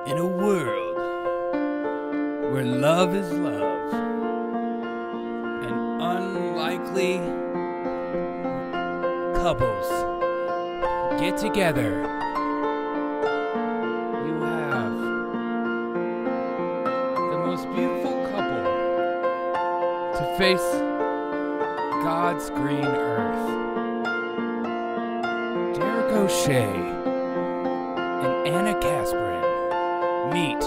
In a world where love is love and unlikely couples get together, you have the most beautiful couple to face God's green earth. Derek O'Shea and Anna Casperin meet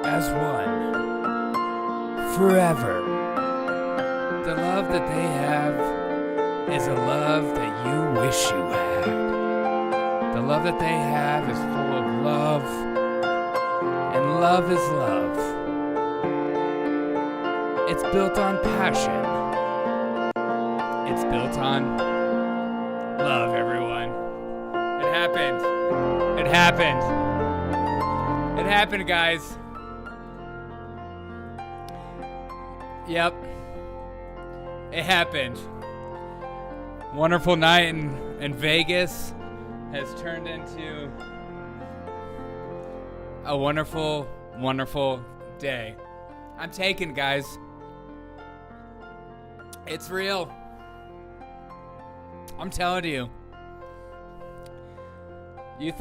as one forever. The love that they have is a love that you wish you had. The love that they have is full of love, and love is love. It's built on passion. It's built on love, everyone. It happened. It happened. It happened, guys. Yep. It happened. Wonderful night in Vegas has turned into a wonderful, wonderful day. I'm taken, guys. It's real. I'm telling you. You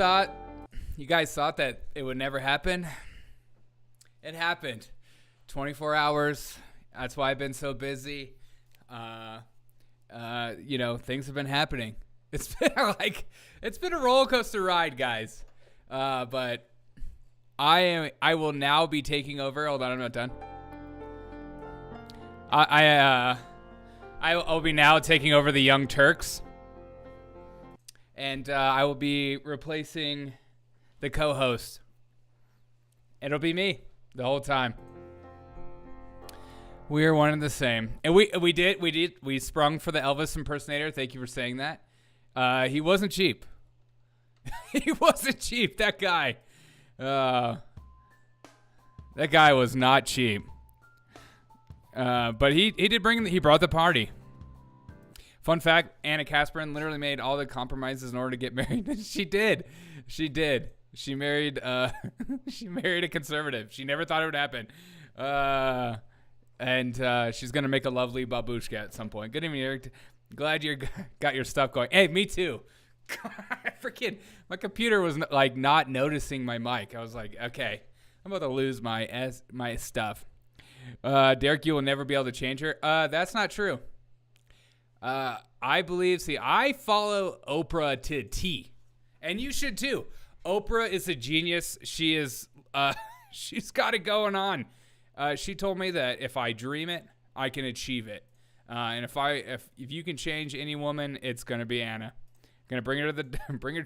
guys thought that it would never happen? It happened. 24 hours. That's why I've been so busy. Things have been happening. It's been a roller coaster ride, guys. But I will now be taking over. Hold on, I'm not done. I'll be now taking over the Young Turks. And I will be replacing the co-host. It'll be me the whole time. We are one and the same. And we sprung for the Elvis impersonator. Thank you for saying that. He wasn't cheap. He wasn't cheap, that guy. That guy was not cheap. But he brought the party. Fun fact, Anna Casperin literally made all the compromises in order to get married. She did. She married a conservative. She never thought it would happen. And she's going to make a lovely babushka at some point. Good evening, Eric. Glad you got your stuff going. Hey, me too. Freaking, my computer was not noticing my mic. I was like, okay, I'm about to lose my stuff. Derek, you will never be able to change her. That's not true. I follow Oprah to T, and you should too. Oprah is a genius. She is, she's got it going on. She told me that if I dream it, I can achieve it. And if you can change any woman, it's gonna be Anna. Gonna bring her to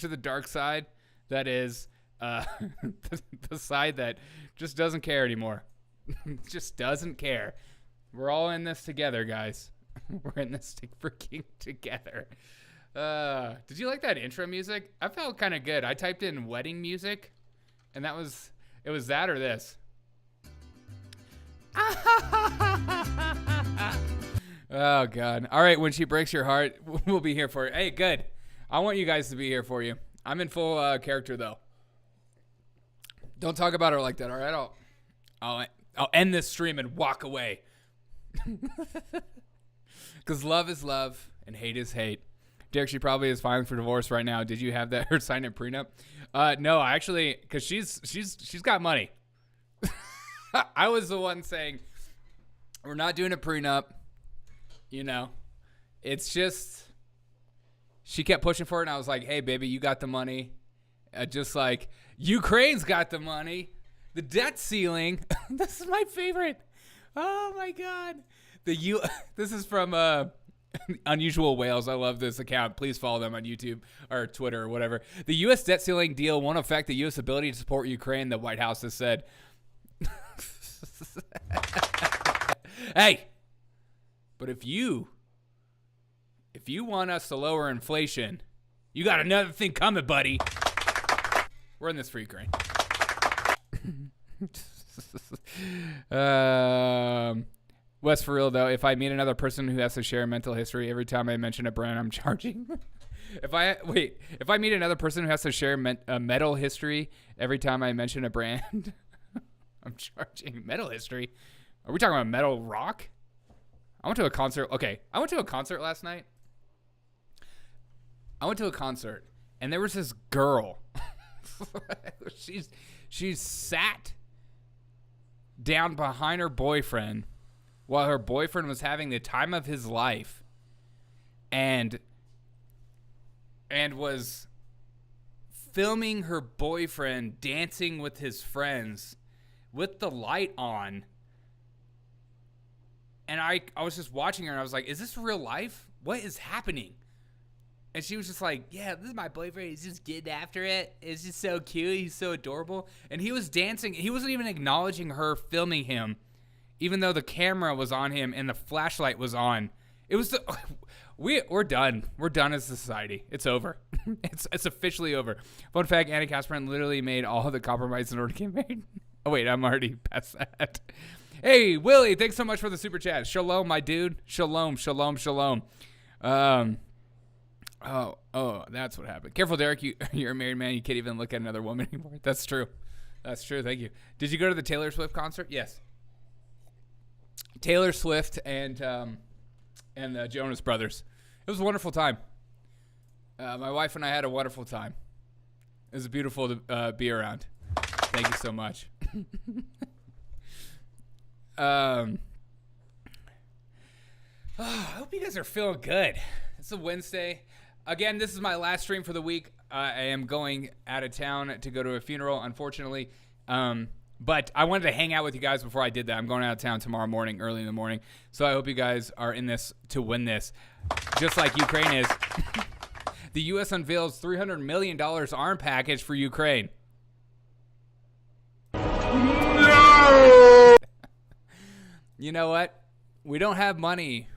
the dark side. That is, the side that just doesn't care anymore. Just doesn't care. We're all in this together, guys. We're in this freaking together. Did you like that intro music? I felt kind of good. I typed in wedding music, and it was that or this. Oh, God. All right, when she breaks your heart, we'll be here for it. Hey, good. I want you guys to be here for you. I'm in full character, though. Don't talk about her like that, all right? I'll end this stream and walk away. Because love is love and hate is hate. Derek, she probably is filing for divorce right now. Did you have that her sign a prenup? No, actually, because she's got money. I was the one saying we're not doing a prenup. It's just she kept pushing for it, and I was like, "Hey, baby, you got the money." Just like Ukraine's got the money, the debt ceiling. This is my favorite. Oh my God. This is from Unusual Whales. I love this account. Please follow them on YouTube or Twitter or whatever. The U.S. debt ceiling deal won't affect the U.S. ability to support Ukraine, the White House has said. Hey, but if you want us to lower inflation, you got another thing coming, buddy. We're in this for Ukraine. Wes, for real though, if I meet another person who has to share mental history every time I mention a brand, I'm charging. If I meet another person who has to share a metal history every time I mention a brand, I'm charging metal history. Are we talking about metal rock? I went to a concert. Okay, I went to a concert last night. And there was this girl. She's sat down behind her boyfriend while her boyfriend was having the time of his life, and was filming her boyfriend dancing with his friends with the light on. And I was just watching her, and I was like, is this real life? What is happening? And she was just like, yeah, this is my boyfriend. He's just getting after it. It's just so cute. He's so adorable. And he was dancing. He wasn't even acknowledging her filming him, even though the camera was on him and the flashlight was on. It was we're done. We're done as a society. It's over. It's officially over. Fun fact, Anna Kasparin literally made all of the compromises in order to get married. Oh, wait, I'm already past that. Hey, Willie, thanks so much for the super chat. Shalom, my dude. Shalom, shalom, shalom. Oh, that's what happened. Careful, Derek. You're a married man. You can't even look at another woman anymore. That's true. That's true. Thank you. Did you go to the Taylor Swift concert? Yes. Taylor Swift and the Jonas Brothers. It was a wonderful time. My wife and I had a wonderful time. It was beautiful to be around. Thank you so much. I hope you guys are feeling good. It's a Wednesday. Again, this is my last stream for the week. I am going out of town to go to a funeral, unfortunately. But I wanted to hang out with you guys before I did that. I'm going out of town tomorrow morning, early in the morning. So I hope you guys are in this to win this, just like Ukraine is. The U.S. unveils $300 million arm package for Ukraine. No! You know what? We don't have money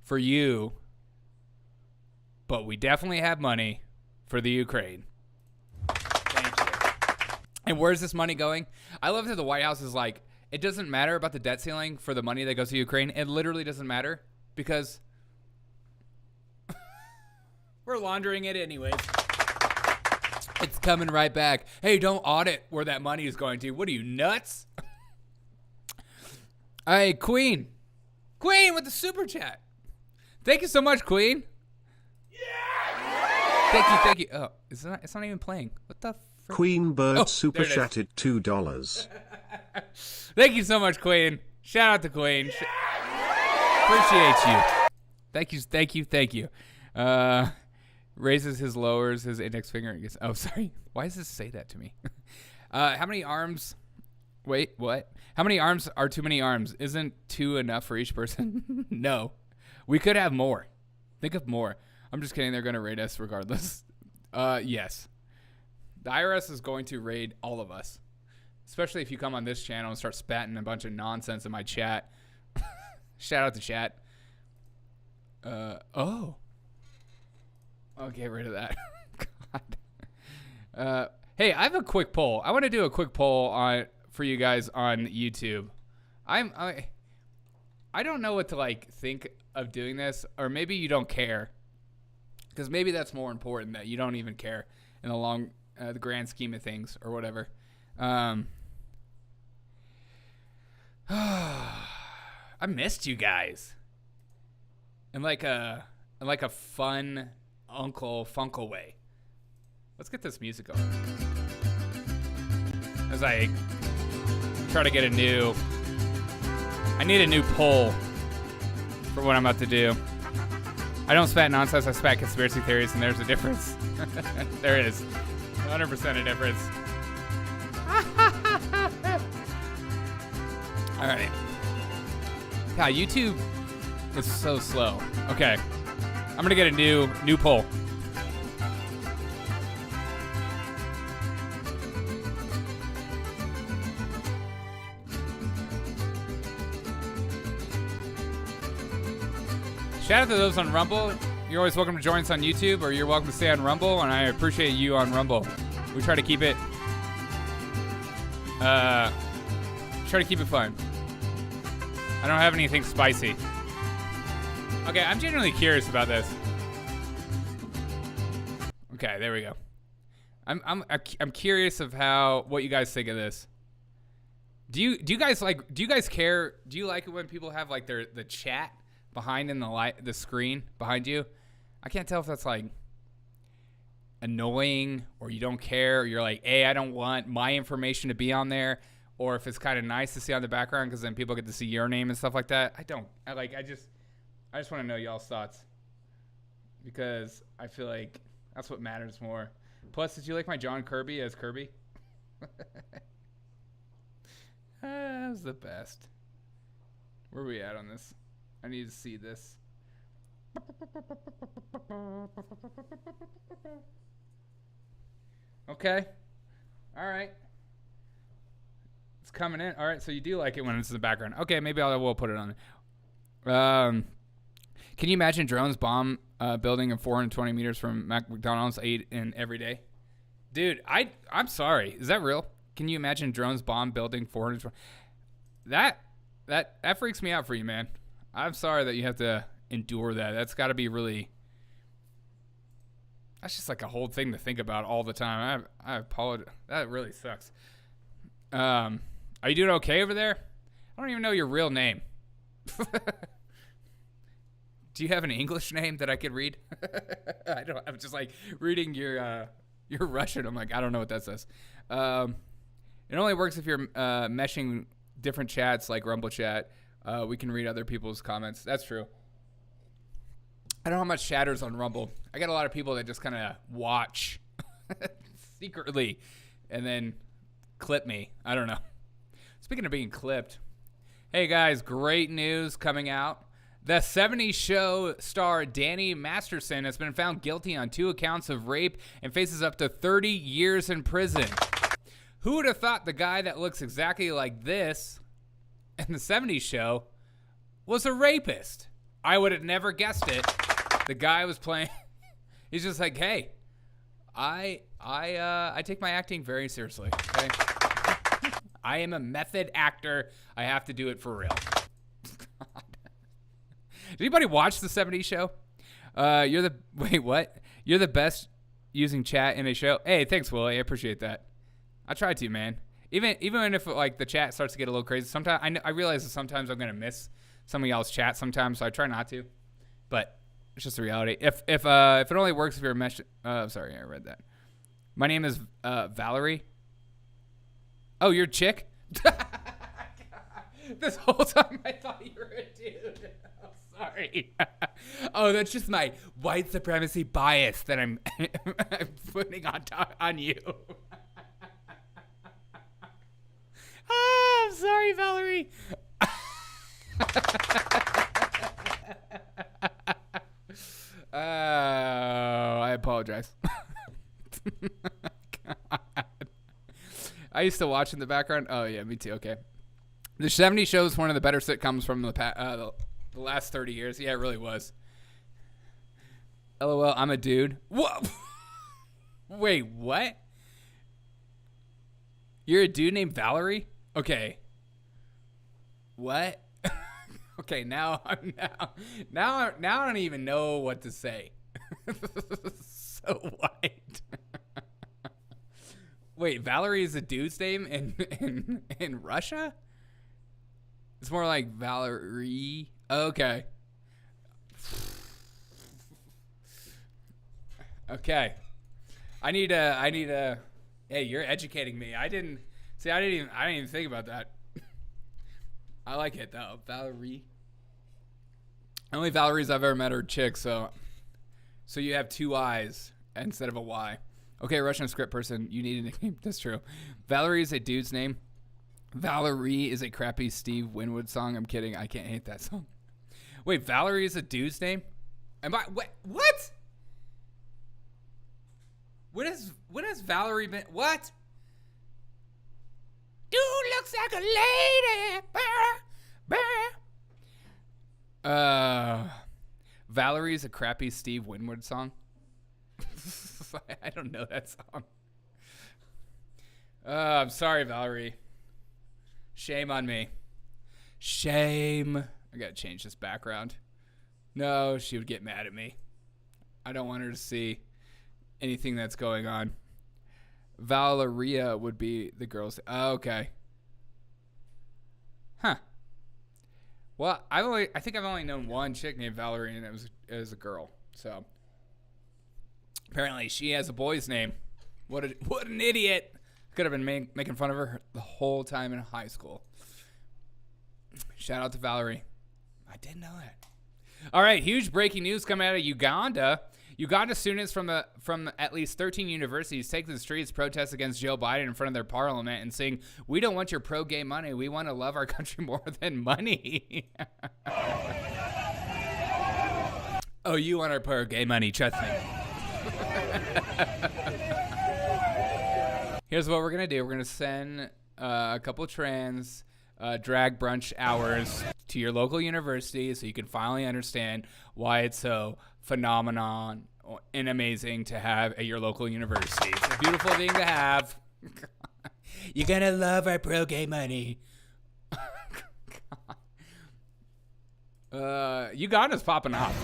for you, but we definitely have money for the Ukraine. Thank you. And where's this money going? I love that the White House is like, it doesn't matter about the debt ceiling for the money that goes to Ukraine. It literally doesn't matter because we're laundering it anyways. It's coming right back. Hey, don't audit where that money is going to. What are you, nuts? Hey, Queen. Queen with the super chat. Thank you so much, Queen. Yeah! Thank you. Oh, it's not even playing. What the frick? Queen Bird super chatted $2. Thank you so much, Queen. Shout out to Queen. Yeah! Appreciate you. Thank you. Raises his lowers his index finger and gets. Oh, sorry. Why does this say that to me? How many arms? Wait, what? How many arms are too many arms? Isn't 2 enough for each person? No. We could have more. Think of more. I'm just kidding. They're going to raid us regardless. Yes. The IRS is going to raid all of us. Especially if you come on this channel and start spatting a bunch of nonsense in my chat. Shout out to chat. Oh. I'll get rid of that. God. Hey, I have a quick poll. I want to do a quick poll for you guys on YouTube. I don't know what to think of doing this, or maybe you don't care, because maybe that's more important, that you don't even care in the grand scheme of things or whatever. I missed you guys in like a fun Uncle Funkle way. Let's get this music going as I try to get I need a new poll for what I'm about to do. I don't spat nonsense, I spat conspiracy theories, and there's a difference. There is 100% a difference. All right. God, YouTube is so slow. Okay. I'm going to get a new poll. Shout out to those on Rumble. You're always welcome to join us on YouTube, or you're welcome to stay on Rumble, and I appreciate you on Rumble. We try to keep it fun. I don't have anything spicy. Okay, I'm genuinely curious about this. Okay, there we go. I'm curious of what you guys think of this. Do you guys care? Do you like it when people have like the chat behind in the screen behind you? I can't tell if that's like annoying or you don't care, or you're like, hey, I don't want my information to be on there, or if it's kind of nice to see on the background because then people get to see your name and stuff like that. I just want to know y'all's thoughts, because I feel like that's what matters more. Plus, did you like my John Kirby as Kirby? That was the best. Where are we at on this? I need to see this. Okay. All right. It's coming in. All right, so you do like it when it's in the background. Okay, maybe we'll put it on. Can you imagine drones bomb building in 420 meters from McDonald's every day? Dude, I'm sorry. Is that real? Can you imagine drones bomb building 420? That freaks me out for you, man. I'm sorry that you have to endure that. That's got to be really. That's just like a whole thing to think about all the time. I apologize. That really sucks. Are you doing okay over there? I don't even know your real name. Do you have an English name that I could read? I don't. I'm just like reading your Russian. I'm like, I don't know what that says. It only works if you're meshing different chats like Rumble chat. We can read other people's comments. That's true. I don't know how much chatters on Rumble. I got a lot of people that just kind of watch secretly and then clip me. I don't know. Speaking of being clipped, hey guys, great news coming out. The 70s Show star Danny Masterson has been found guilty on 2 accounts of rape and faces up to 30 years in prison. Who would have thought the guy that looks exactly like this in the 70s Show was a rapist? I would have never guessed it. The guy was playing. He's just like, hey, I take my acting very seriously. Okay? I am a method actor. I have to do it for real. Did anybody watch the 70s Show? Wait, what? You're the best using chat in a show. Hey, thanks, Willie. I appreciate that. I try to, man. Even if like the chat starts to get a little crazy, sometimes I realize that sometimes I'm gonna miss some of y'all's chat sometimes, so I try not to. But it's just the reality. If it only works if you're a mesh. Sorry, I read that. My name is Valerie. Oh, you're a chick? This whole time I thought you were a dude. Oh, sorry. Oh, that's just my white supremacy bias that I'm putting on you. I'm sorry, Valerie. I apologize. God. I used to watch in the background. Oh, yeah, me too. Okay. The 70s Show is one of the better sitcoms from the last 30 years. Yeah, it really was. LOL, I'm a dude. What? Wait, what? You're a dude named Valerie? Okay. What? Okay, now I don't even know what to say. So white. Wait, Valerie is a dude's name in Russia? It's more like Valerie. Okay. Okay. I need a. Hey, you're educating me. I didn't even think about that. I like it though, Valerie. Only Valerie's I've ever met are chicks, so you have 2 I's instead of a Y. Okay, Russian script person, you need a nickname. That's true. Valerie is a dude's name. Valerie is a crappy Steve Winwood song. I'm kidding. I can't hate that song. Wait, Valerie is a dude's name? What? What has Valerie been? What? Dude looks like a lady. Valerie's a crappy Steve Winwood song. I don't know that song. I'm sorry, Valerie. Shame on me. Shame. I gotta change this background. No, she would get mad at me. I don't want her to see anything that's going on. Valeria would be the girl's. Oh, okay. Huh. Well, I think I've only known one chick named Valerie, and it was a girl. So apparently she has a boy's name. What an idiot! Could have been making fun of her the whole time in high school. Shout out to Valerie. I didn't know that. All right, huge breaking news coming out of Uganda. Uganda students from at least 13 universities take to the streets to protest against Joe Biden in front of their parliament and saying, "We don't want your pro-gay money. We want to love our country more than money." Oh, you want our pro-gay money, trust me. Here's what we're going to do. We're going to send a couple trans drag brunch hours to your local university so you can finally understand why it's so phenomenon and amazing to have at your local university. It's a beautiful thing to have. You're going to love our pro-gay money. Uganda's popping off.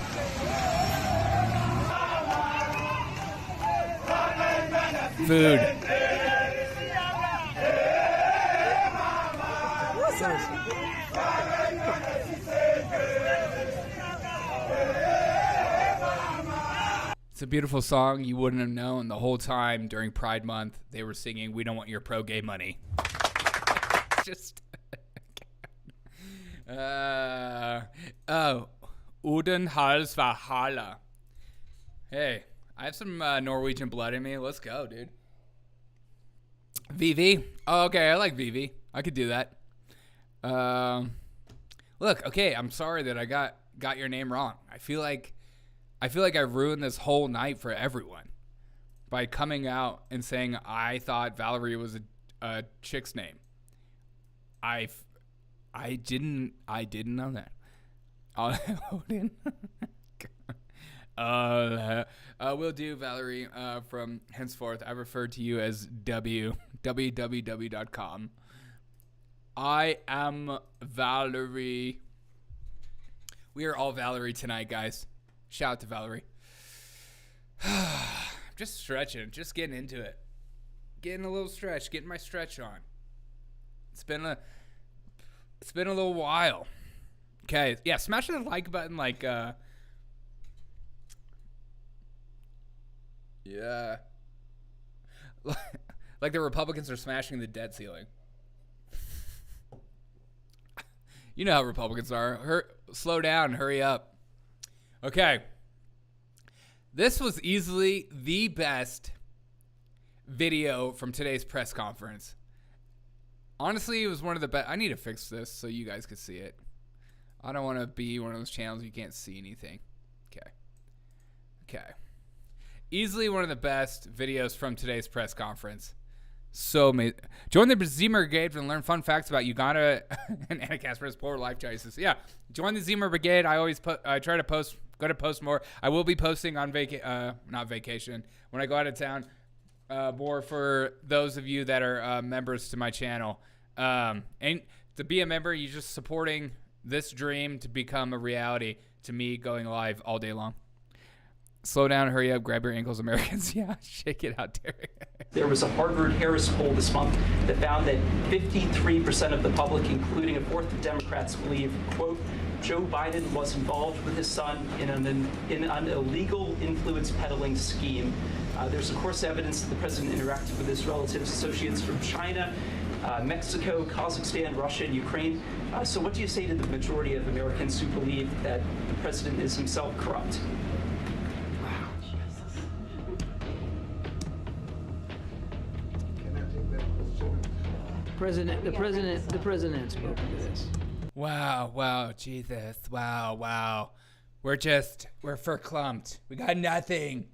Food. It's a beautiful song. You wouldn't have known the whole time during Pride Month they were singing "We Don't Want Your Pro-Gay Money." Just Uden Hals Valhalla. Hey, I have some Norwegian blood in me. Let's go, dude. VV. Oh, okay. I like VV. I could do that. Look, okay. I'm sorry that I got your name wrong. I feel like I ruined this whole night for everyone by coming out and saying I thought Valerie was a chick's name. I didn't know that. Will do, Valerie. From henceforth, I refer to you as www.com. I am Valerie. We are all Valerie tonight, guys. Shout out to Valerie. Just stretching, just getting into it. Getting a little stretch, getting my stretch on. It's been a little while. Okay, yeah, smash the like button like yeah. Like the Republicans are smashing the debt ceiling. You know how Republicans are. Slow down, hurry up. Okay. This was easily the best video from today's press conference. Honestly, it was one of the best. I need to fix this so you guys could see it. I don't want to be one of those channels you can't see anything. Okay. Easily one of the best videos from today's press conference. So amazing. Join the Zimmer Brigade and learn fun facts about Uganda and Anna Casper's poor life choices. Yeah, join the Zimmer Brigade. I try to post. Go to post more. I will be posting on not vacation when I go out of town. More for those of you that are members to my channel. And to be a member, you're just supporting this dream to become a reality. To me, going live all day long. Slow down, hurry up, grab your ankles, Americans. Yeah, shake it out, Derek. There was a Harvard-Harris poll this month that found that 53% of the public, including a fourth of Democrats, believe, quote, Joe Biden was involved with his son in an illegal influence peddling scheme. There's, of course, evidence that the president interacted with his relatives, associates from China, Mexico, Kazakhstan, Russia, and Ukraine. So what do you say to the majority of Americans who believe that the president is himself corrupt? The president spoke to this. Wow, Jesus, wow. We're verklempt. We got nothing.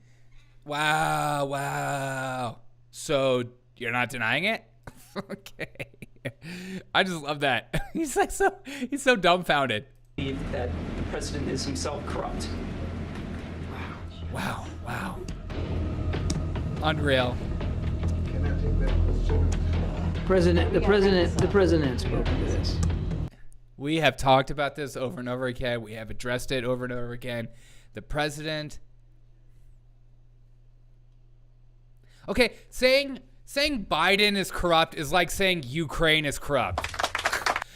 Wow. So you're not denying it? Okay. I just love that. He's so dumbfounded. That the president is himself corrupt. Wow. Unreal. The president spoke to this. We have talked about this over and over again. We have addressed it over and over again. The president Okay, saying Biden is corrupt is like saying Ukraine is corrupt.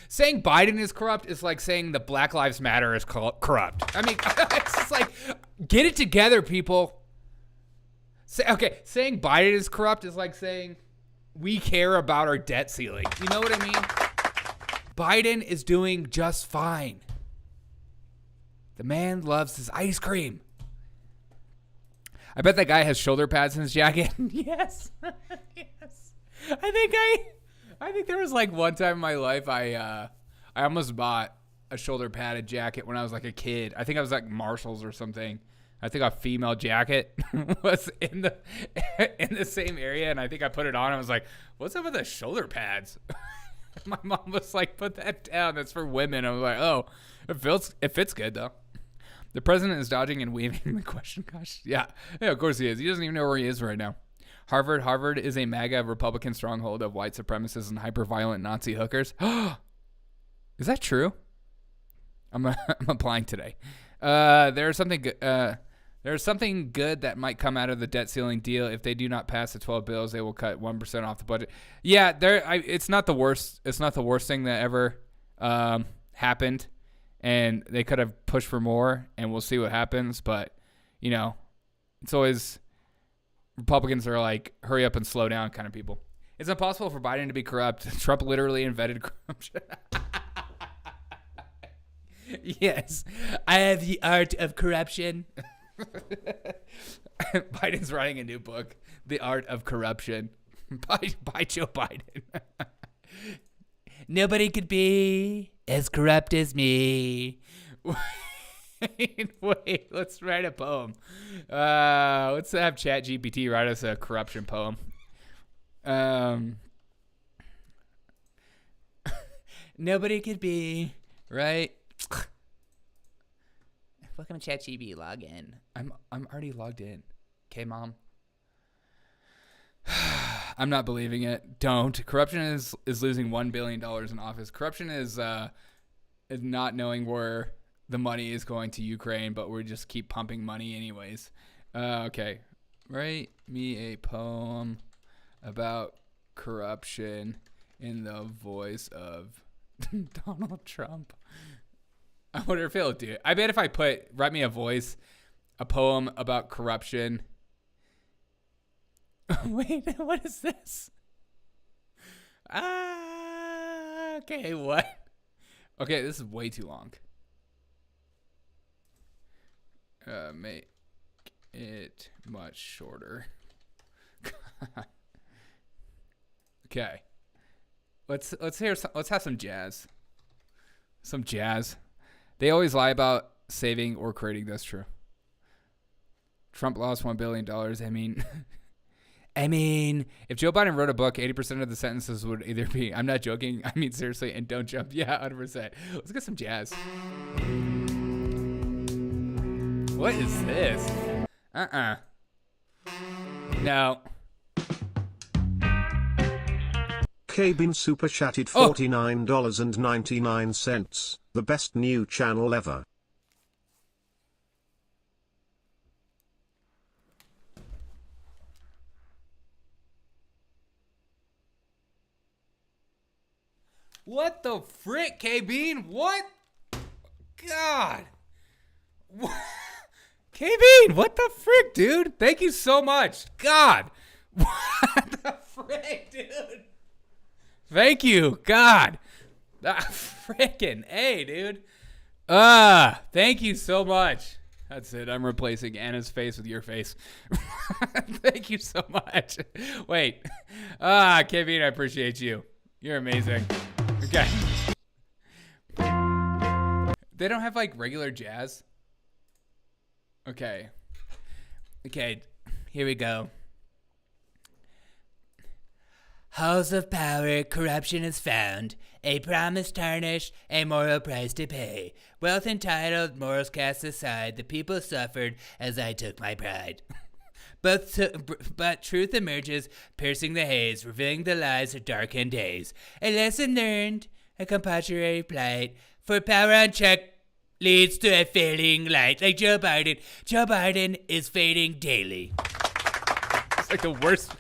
Saying Biden is corrupt is like saying the Black Lives Matter is corrupt. I mean, it's just like, get it together, people. Saying Biden is corrupt is like saying we care about our debt ceiling. You know what I mean? Biden is doing just fine. The man loves his ice cream. I bet that guy has shoulder pads in his jacket. Yes. Yes. I think there was like one time in my life I almost bought a shoulder padded jacket when I was like a kid. I think I was like Marshall's or something. I think a female jacket was in the same area, and I think I put it on. I was like, "What's up with the shoulder pads?" My mom was like, "Put that down. That's for women." I was like, "Oh, it fits good though." The president is dodging and weaving the question. Gosh, yeah, of course he is. He doesn't even know where he is right now. Harvard is a MAGA Republican stronghold of white supremacists and hyper-violent Nazi hookers. Is that true? I'm applying today. There's something good that might come out of the debt ceiling deal. If they do not pass the 12 bills, they will cut 1% off the budget. Yeah, it's not the worst. It's not the worst thing that ever happened, and they could have pushed for more, and we'll see what happens. But it's always Republicans are like hurry up and slow down kind of people. It's impossible for Biden to be corrupt. Trump literally invented corruption. Yes, I have the art of corruption. Biden's writing a new book, The Art of Corruption, by Joe Biden. Nobody could be as corrupt as me. Wait, let's write a poem. Let's have ChatGPT write us a corruption poem. Nobody could be, right? Welcome to ChatGPT. Log in. I'm already logged in. Okay, Mom. I'm not believing it. Don't. Corruption is losing $1 billion in office. Corruption is not knowing where the money is going to Ukraine, but we just keep pumping money anyways. Okay. Write me a poem about corruption in the voice of Donald Trump. I wonder if it'll do it. I bet if I write me a poem about corruption. Wait, what is this? Okay, what? Okay, this is way too long. Make it much shorter. Okay. Let's have some jazz. Some jazz. They always lie about saving or creating. That's true. Trump lost $1 billion. I mean, if Joe Biden wrote a book, 80% of the sentences would either be, I'm not joking, I mean seriously, and don't jump. Yeah, 100%. Let's get some jazz. What is this? No. K-Bean super chatted $49.99. The best new channel ever. What the frick, K-Bean? What? God. What? K-Bean, what the frick, dude? Thank you so much. God. What the frick, dude? Thank you. God. Frickin' A, dude. Thank you so much. That's it. I'm replacing Anna's face with your face. Thank you so much. Wait. K-Bean, I appreciate you. You're amazing. Okay. They don't have like regular jazz. Okay. Here we go. Halls of power, corruption is found. A promise tarnished, a moral price to pay. Wealth entitled, morals cast aside. The people suffered as I took my pride. But truth emerges, piercing the haze, revealing the lies of darkened days. A lesson learned, a compassionate plight. For power unchecked leads to a failing light. Like Joe Biden. Joe Biden is fading daily. It's like the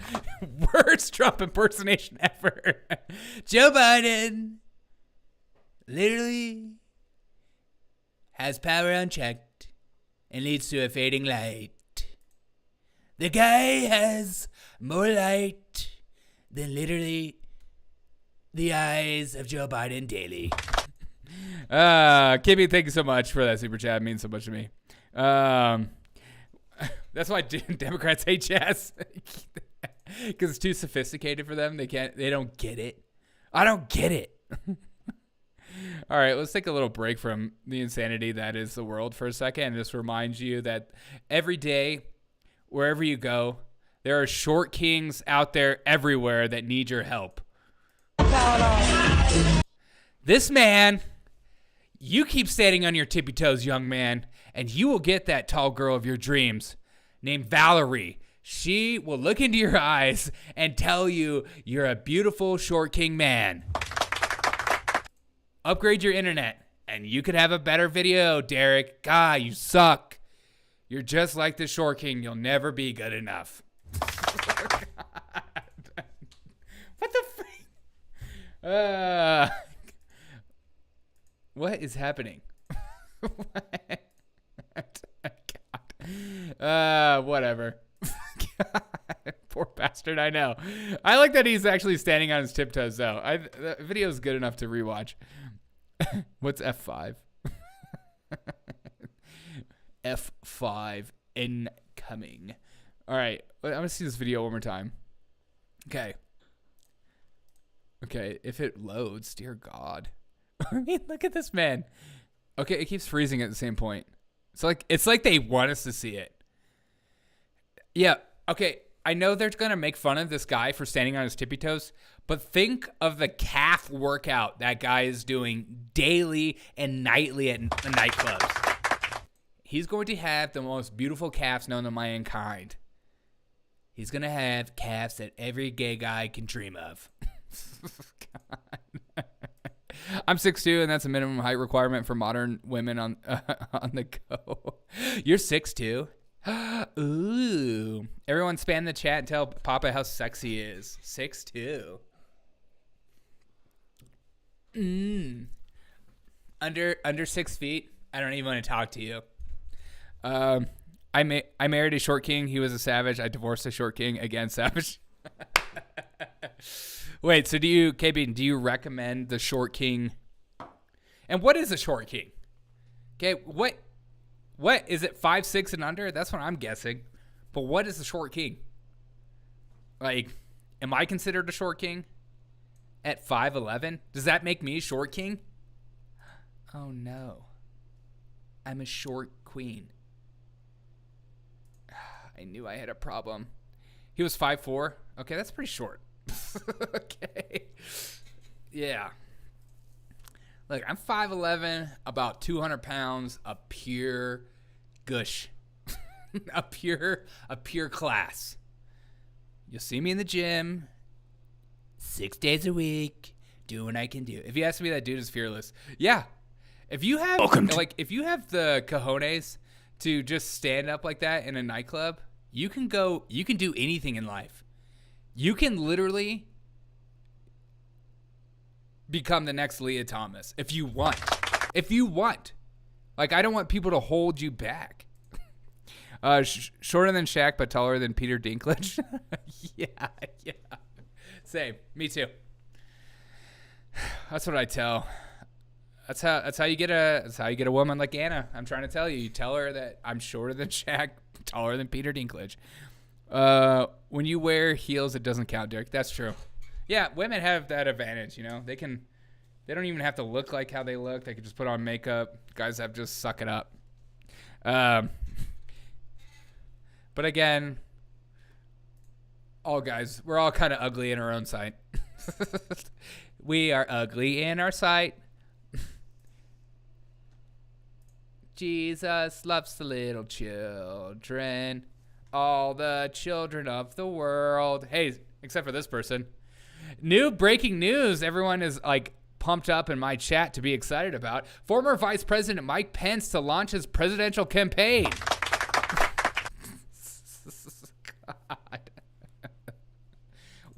worst Trump impersonation ever. Joe Biden literally has power unchecked and leads to a fading light. The guy has more light than literally the eyes of Joe Biden daily. Kimmy, thank you so much for that super chat. It means so much to me. That's why Democrats hate jazz. Because it's too sophisticated for them. They don't get it. I don't get it. All right, let's take a little break from the insanity that is the world for a second and just remind you that every day, wherever you go, there are short kings out there everywhere that need your help. This man, you keep standing on your tippy toes, young man, and you will get that tall girl of your dreams named Valerie. She will look into your eyes and tell you you're a beautiful short king man. Upgrade your internet, and you could have a better video, Derek. God, you suck. You're just like the short king. You'll never be good enough. What the freak? What is happening? God. Whatever. God, poor bastard, I know. I like that he's actually standing on his tiptoes, though. The video is good enough to rewatch. What's F5? F5 incoming. All right, I'm going to see this video one more time. Okay, if it loads, dear God. I mean, look at this man. Okay, it keeps freezing at the same point. It's like they want us to see it. Yeah, okay, I know they're going to make fun of this guy for standing on his tippy toes, but think of the calf workout that guy is doing daily and nightly at nightclubs. He's going to have the most beautiful calves known to mankind. He's going to have calves that every gay guy can dream of. I'm 6'2", and that's a minimum height requirement for modern women on the go. You're 6'2"? Ooh. Everyone spam the chat and tell Papa how sexy he is. 6'2". Under 6 feet, I don't even want to talk to you. I married a short king. He was a savage. I divorced a short king. Again, savage. Wait, so do you recommend the short king? And what is a short king? Okay, what is it, 5'6" and under? That's what I'm guessing. But what is a short king? Like, am I considered a short king at 5'11"? Does that make me a short king? Oh no. I'm a short queen. I knew I had a problem. He was 5'4". Okay, that's pretty short. Okay. Yeah. Look, I'm 5'11", about 200 pounds, a pure gush. a pure class. You'll see me in the gym 6 days a week, doing what I can do. If you ask me, that dude is fearless. Yeah. If you have if you have the cojones to just stand up like that in a nightclub, you can do anything in life. You can literally become the next Leah Thomas if you want. If you want. Like, I don't want people to hold you back. Shorter than Shaq, but taller than Peter Dinklage. Yeah. Same. Me too. That's what I tell. That's how you get a woman like Anna. I'm trying to tell you. You tell her that I'm shorter than Shaq, taller than Peter Dinklage. When you wear heels, it doesn't count, Derek. That's true. Yeah, women have that advantage, you know. They don't even have to look like how they look. They can just put on makeup. Guys have just suck it up. But again, all guys, we're all kind of ugly in our own sight. We are ugly in our sight. Jesus loves the little children, all the children of the world. Hey, except for this person. New breaking news. Everyone is like pumped up in my chat to be excited about. Former Vice President Mike Pence to launch his presidential campaign. God.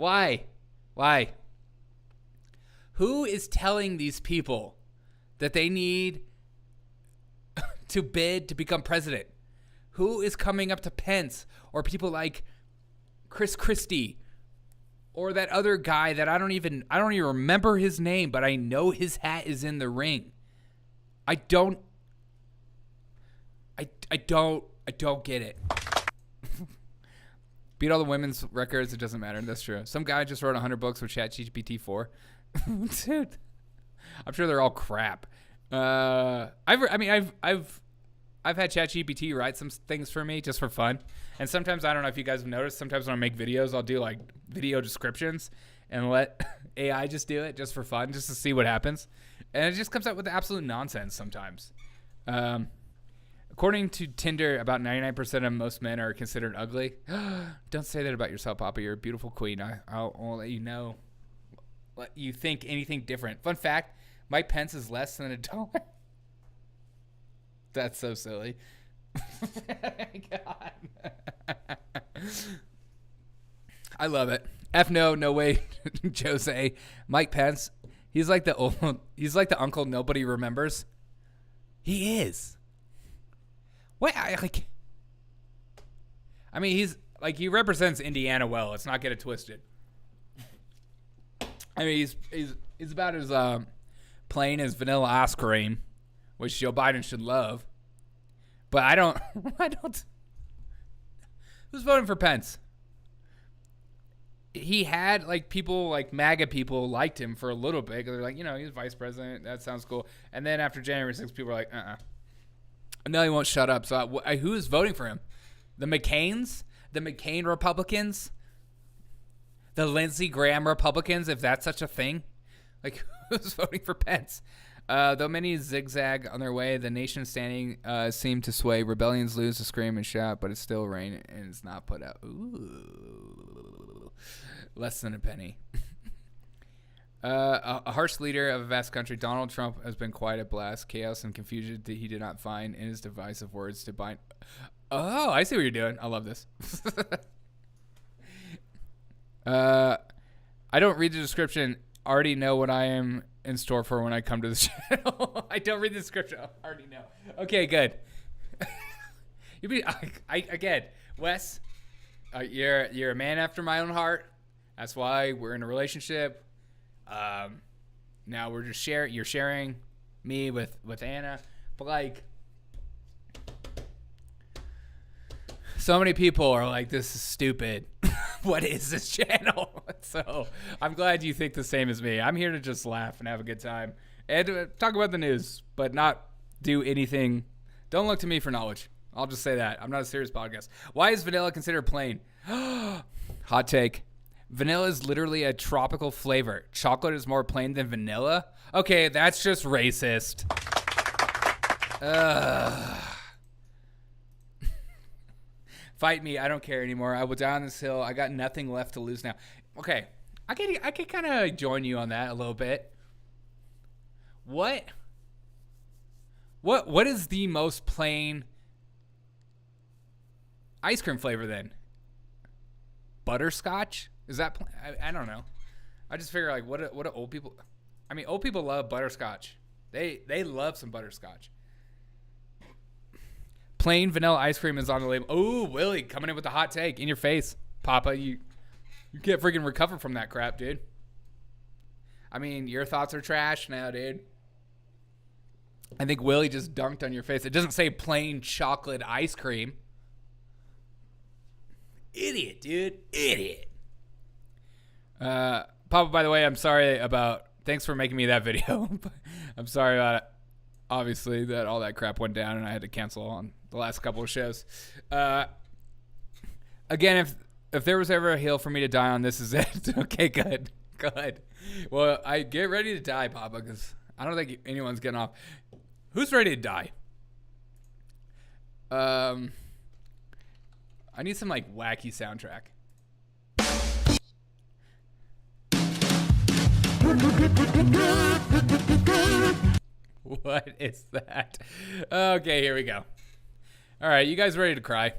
Why? Who is telling these people that they need to bid to become president? Who is coming up to Pence or people like Chris Christie or that other guy that I don't even remember his name, but I know his hat is in the ring. I don't get it. Beat all the women's records. It doesn't matter. That's true. Some guy just wrote 100 books with ChatGPT 4. Dude, I'm sure they're all crap. I've had ChatGPT write some things for me just for fun. And sometimes, I don't know if you guys have noticed, sometimes when I make videos, I'll do like video descriptions and let AI just do it just for fun, just to see what happens. And it just comes out with absolute nonsense sometimes. According to Tinder, about 99% of most men are considered ugly. Don't say that about yourself, Papa. You're a beautiful queen. I'll let you know. Let you think anything different. Fun fact, Mike Pence is less than $1. That's so silly. God. I love it. No way, Jose. Mike Pence, he's like the uncle nobody remembers. He is. What? I mean, he's like, he represents Indiana well. Let's not get it twisted. I mean, he's about as plain as vanilla ice cream, which Joe Biden should love. But I don't. Who's voting for Pence? He had like people, like MAGA people, liked him for a little bit. They're like, he's vice president. That sounds cool. And then after January 6th, people were like, No, he won't shut up. So who is voting for him? The McCains? The McCain Republicans? The Lindsey Graham Republicans, if that's such a thing? Like, who's voting for Pence? Though many zigzag on their way, the nation standing seem to sway. Rebellions lose to scream and shout, but it's still rain and it's not put out. Ooh. Less than a penny. A harsh leader of a vast country, Donald Trump has been quite a blast. Chaos and confusion that he did not find in his divisive words to bind. Oh, I see what you're doing. I love this. I don't read the description. Already know what I am in store for when I come to the channel. I don't read the description. I already know. Okay, good. Again, Wes, you're a man after my own heart. That's why we're in a relationship. Now we're just you're sharing me with Anna, but like, so many people are like, this is stupid. What is this channel? So I'm glad you think the same as me. I'm here to just laugh and have a good time and talk about the news, but not do anything. Don't look to me for knowledge. I'll just say that. I'm not a serious podcast. Why is vanilla considered plain? Hot take. Vanilla is literally a tropical flavor. Chocolate is more plain than vanilla? Okay, that's just racist. Fight me. I don't care anymore. I will die on this hill. I got nothing left to lose now. Okay, I can kind of join you on that a little bit. What is the most plain ice cream flavor then? Butterscotch? Is that I don't know. I just figure like what do old people? I mean, old people love butterscotch. They love some butterscotch. Plain vanilla ice cream is on the label. Oh, Willie coming in with the hot take in your face, Papa. You can't freaking recover from that crap, dude. I mean, your thoughts are trash now, dude. I think Willie just dunked on your face. It doesn't say plain chocolate ice cream. Idiot, dude. Idiot. Papa, by the way, I'm sorry about... Thanks for making me that video. I'm sorry about it. Obviously, that all that crap went down and I had to cancel on the last couple of shows. Again, if there was ever a hill for me to die on, this is it. Okay, good. Good. Well, I get ready to die, Papa, because I don't think anyone's getting off. Who's ready to die? I need some, like, wacky soundtrack. What is that? Okay, here we go. All right, you guys ready to cry?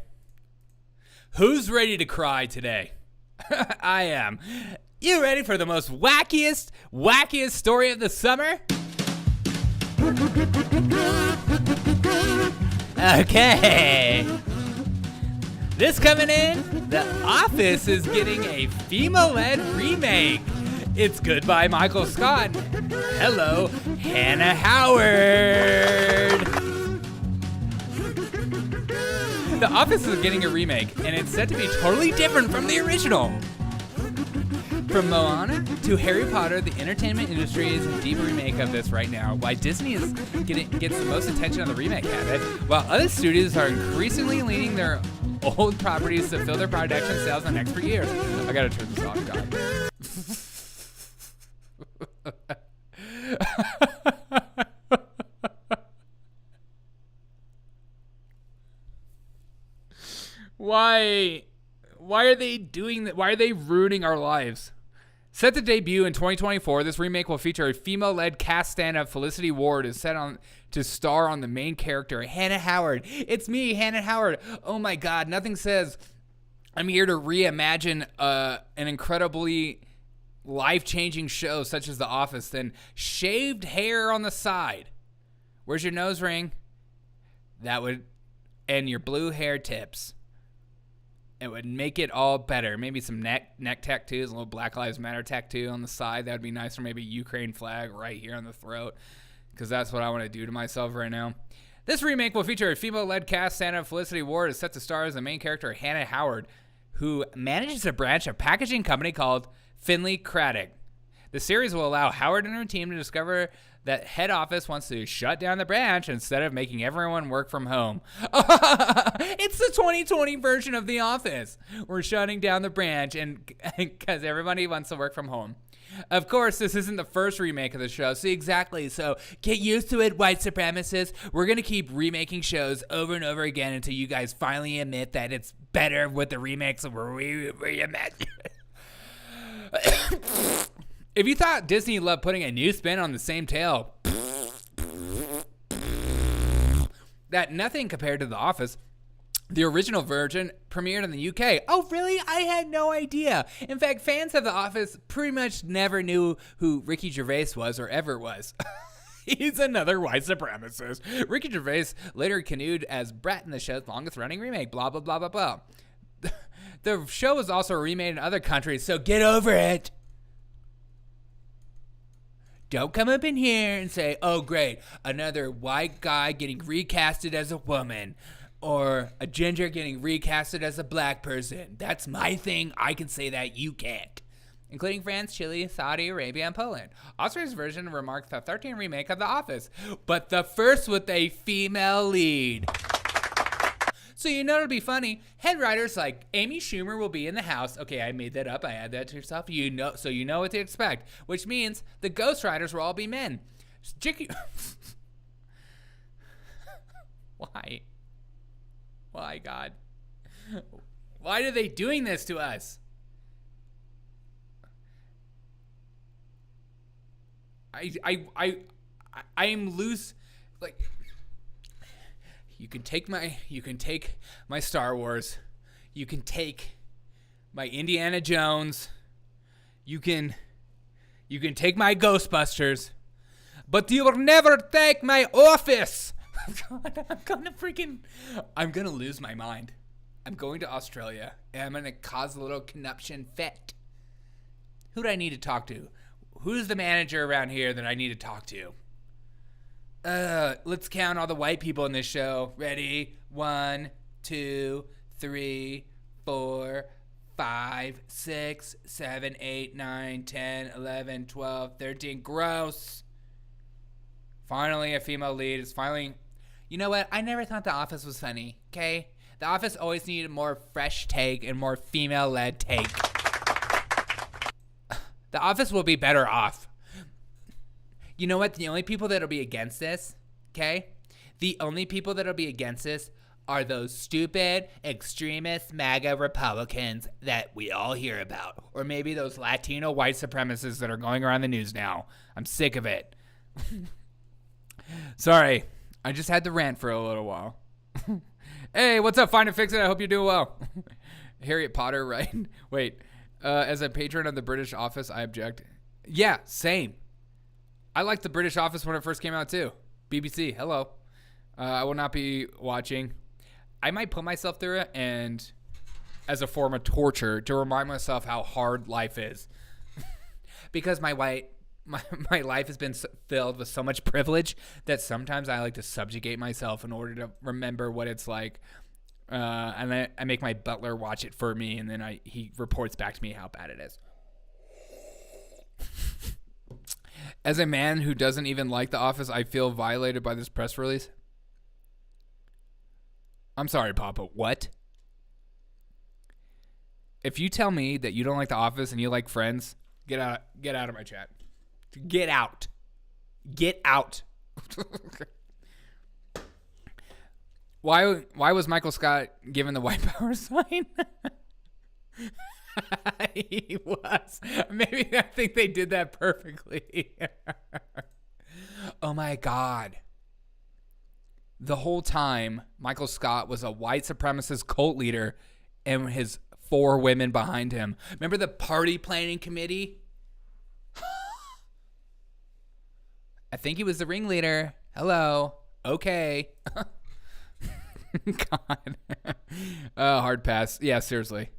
Who's ready to cry today? I am. You ready for the most wackiest story of the summer? Okay. This coming in, The Office is getting a female-led remake. It's Goodbye Michael Scott. Hello, Hannah Howard. The Office is getting a remake, and it's set to be totally different from the original. From Moana to Harry Potter, the entertainment industry is in deep remake of this right now. Why Disney gets the most attention on the remake habit, while other studios are increasingly leaning their old properties to fill their production sales in the next few years. I gotta turn this off, God. Why are they doing that? Why are they ruining our lives? Set to debut in 2024, this remake will feature a female-led cast stand-up. Felicity Ward is set on to star on the main character, Hannah Howard. It's me, Hannah Howard. Oh my God, nothing says I'm here to reimagine an incredibly life-changing show such as The Office than shaved hair on the side. Where's your nose ring? And your blue hair tips. It would make it all better. Maybe some neck tattoos, a little Black Lives Matter tattoo on the side. That would be nice. Or maybe Ukraine flag right here on the throat, because that's what I want to do to myself right now. This remake will feature a female-led cast. Stand-up Felicity Ward is set to star as the main character, Hannah Howard, who manages a branch of packaging company called Finley Craddock. The series will allow Howard and her team to discover that head office wants to shut down the branch instead of making everyone work from home. It's the 2020 version of The Office. We're shutting down the branch and because everybody wants to work from home. Of course, this isn't the first remake of the show. See, exactly. So get used to it, white supremacists. We're going to keep remaking shows over and over again until you guys finally admit that it's better with the remakes and we're reimagining. If you thought Disney loved putting a new spin on the same tale, that nothing compared to The Office. The original version premiered in the UK. Oh, really? I had no idea. In fact, fans of The Office pretty much never knew who Ricky Gervais was or ever was. He's another white supremacist. Ricky Gervais later canoed as Brett in the show's longest-running remake, blah, blah, blah, blah, blah. The show was also remade in other countries, so get over it. Don't come up in here and say, oh, great, another white guy getting recasted as a woman or a ginger getting recasted as a black person. That's my thing. I can say that. You can't. Including France, Chile, Saudi Arabia, and Poland. Austria's version remarks the 13th remake of The Office, but the first with a female lead. So you know it'll be funny. Head writers like Amy Schumer will be in the house. Okay, I made that up. I add that to yourself. So you know what to expect, which means the ghost writers will all be men. Why? Why, God? Why are they doing this to us? I am loose. Like, you can take my Star Wars. You can take my Indiana Jones. You can take my Ghostbusters. But you will never take my Office. God, I'm gonna lose my mind. I'm going to Australia and I'm gonna cause a little conniption fit. Who do I need to talk to? Who's the manager around here that I need to talk to? Let's count all the white people in this show. Ready? 1, 2, 3, 4, 5, 6, 7, 8, 9, 10, 11, 12, 13. Gross. Finally, a female lead is finally... You know what? I never thought The Office was funny, okay? The Office always needed a more fresh take and more female-led take. The Office will be better off. You know what? The only people that'll be against this, okay? The only people that'll be against this are those stupid, extremist MAGA Republicans that we all hear about. Or maybe those Latino white supremacists that are going around the news now. I'm sick of it. Sorry. I just had to rant for a little while. Hey, what's up? Find and Fix It. I hope you're doing well. Harriet Potter, right? Wait. As a patron of the British Office, I object. Yeah, same. I liked the British Office when it first came out too. BBC, hello. I will not be watching. I might put myself through it and as a form of torture to remind myself how hard life is. Because my life has been filled with so much privilege that sometimes I like to subjugate myself in order to remember what it's like. And I make my butler watch it for me, and then he reports back to me how bad it is. As a man who doesn't even like The Office, I feel violated by this press release. I'm sorry, Papa. What? If you tell me that you don't like The Office and you like Friends, get out of my chat. Get out. Get out. Why was Michael Scott given the white power sign? He was. Maybe I think they did that perfectly. Oh my God. The whole time, Michael Scott was a white supremacist cult leader and his 4 women behind him. Remember the party planning committee? I think he was the ringleader. Hello. Okay. God. Hard pass. Yeah, seriously.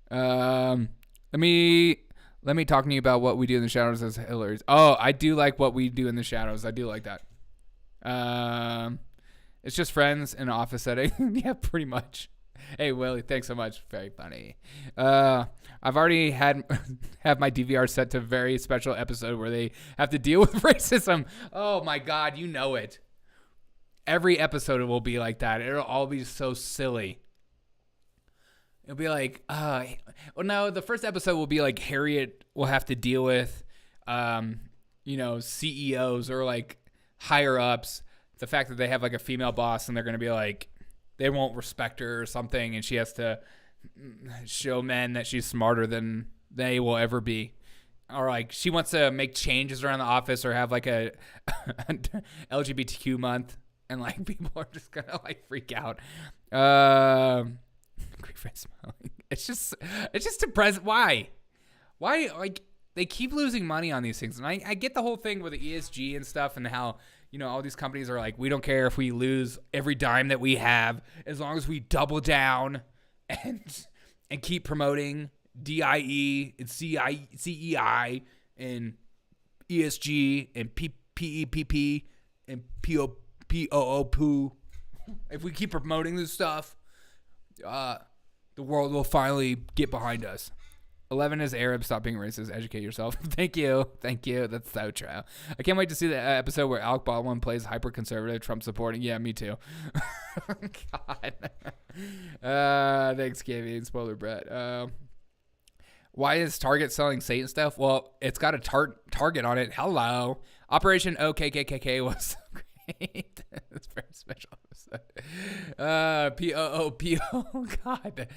Let me talk to you about what we do in the shadows as Hillary's. Oh, I do like what we do in the shadows. I do like that. It's just friends in an office setting. Yeah, pretty much. Hey, Willie, thanks so much. Very funny. I've already have my DVR set to a very special episode where they have to deal with racism. Oh my God, you know it. Every episode will be like that. It'll all be so silly. It'll be like, well, no, the first episode will be like Harriet will have to deal with, CEOs or like higher ups. The fact that they have like a female boss and they're going to be like, they won't respect her or something. And she has to show men that she's smarter than they will ever be. Or like she wants to make changes around the office or have like a LGBTQ month. And like people are just going to like freak out. Great friend smiling. It's just depressing. Why like they keep losing money on these things? And I get the whole thing with the ESG and stuff and how, all these companies are like, we don't care if we lose every dime that we have as long as we double down and keep promoting DIE and CEI and ESG and PEPP and POO. If we keep promoting this stuff, the world will finally get behind us. 11 is Arab. Stop being racist. Educate yourself. Thank you. That's so true. I can't wait to see the episode where Alec Baldwin plays hyper-conservative, Trump supporting. Yeah, me too. God. Thanks, Gaby and Spoiler Brett. Why is Target selling Satan stuff? Well, it's got a target on it. Hello. Operation OKKKK was so great. That's very special episode. POO. God.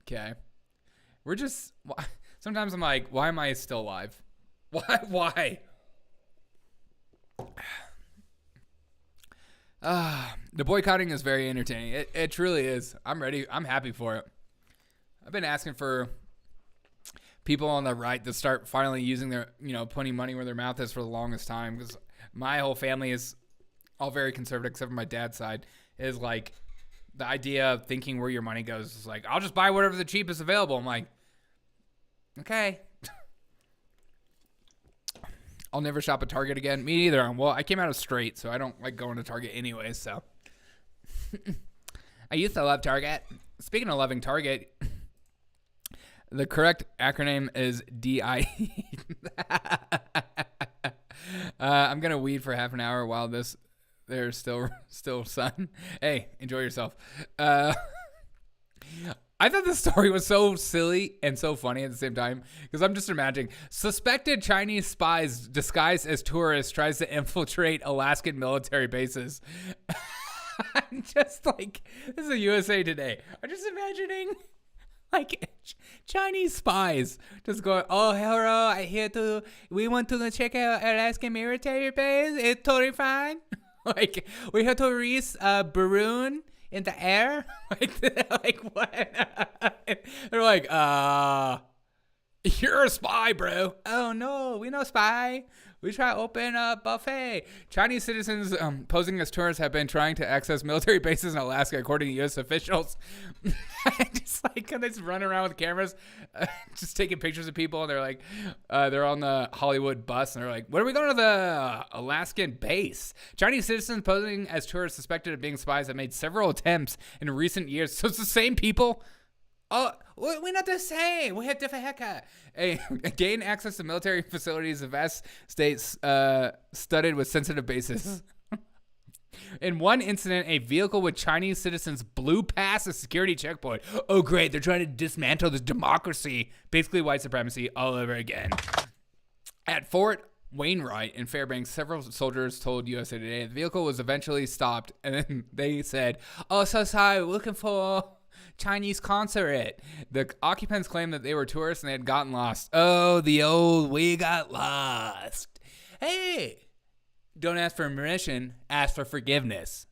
Okay. Sometimes I'm like, why am I still alive? Why? The boycotting is very entertaining. It truly is. I'm ready. I'm happy for it. I've been asking for people on the right to start finally using their, putting money where their mouth is for the longest time, because my whole family is all very conservative except for my dad's side. Is like the idea of thinking where your money goes is like, I'll just buy whatever the cheapest available. I'm like, okay. I'll never shop at Target again. Me either. Well, I came out of straight, so I don't like going to Target anyways, so. I used to love Target. Speaking of loving Target, the correct acronym is DIE. I'm going to weed for half an hour while there's still sun. Hey, enjoy yourself. I thought this story was so silly and so funny at the same time, because I'm just imagining suspected Chinese spies disguised as tourists tries to infiltrate Alaskan military bases. I'm just like, this is a USA Today. I'm just imagining like Chinese spies just going, oh, hello, we want to check out Alaskan military base. It's totally fine. Like, we have to reach Barun in the air? like what? They're like, you're a spy, bro. Oh no, we no spy. We try to open a buffet. Chinese citizens posing as tourists have been trying to access military bases in Alaska, according to U.S. officials. Just like they just run around with cameras, just taking pictures of people, and they're like, they're on the Hollywood bus, and they're like, "What are we going to the Alaskan base?" Chinese citizens posing as tourists suspected of being spies have made several attempts in recent years. So it's the same people. Oh, we're not the same. We have different haircut. Gain access to military facilities of vast states studded with sensitive bases. In one incident, a vehicle with Chinese citizens blew past a security checkpoint. Oh, great. They're trying to dismantle this democracy. Basically, white supremacy all over again. At Fort Wainwright in Fairbanks, several soldiers told USA Today the vehicle was eventually stopped. And then they said, "Oh, so sorry. We're looking for Chinese consulate." The occupants claimed that they were tourists and they had gotten lost. Oh, the old "we got lost." Hey, don't ask for permission, ask for forgiveness.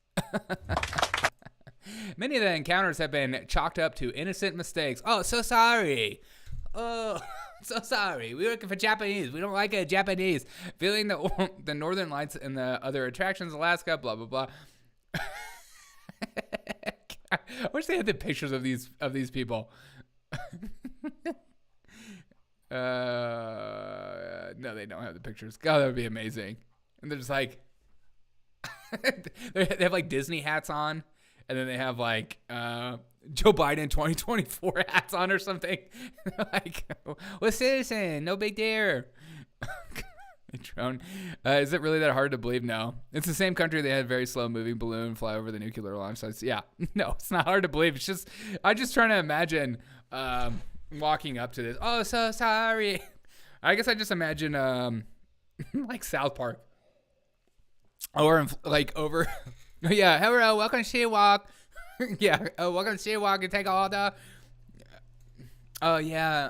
Many of the encounters have been chalked up to innocent mistakes. Oh, so sorry. Oh, so sorry. We're looking for Japanese. We don't like a Japanese. Feeling the northern lights and the other attractions, Alaska, blah, blah, blah. I wish they had the pictures of these people. No, they don't have the pictures. God, that would be amazing. And they're just like, they have like Disney hats on, and then they have like Joe Biden 2024 hats on or something. Like, we're citizen, no big deal. Drone. Is it really that hard to believe? No. It's the same country that had a very slow moving balloon fly over the nuclear launch sites. Yeah. No, it's not hard to believe. It's just, I'm just trying to imagine walking up to this. Oh, so sorry. I guess I just imagine like South Park. Or like over. Yeah. Hello, welcome to Shewalk. Yeah. Welcome to Shewalk and take all the. Oh, yeah.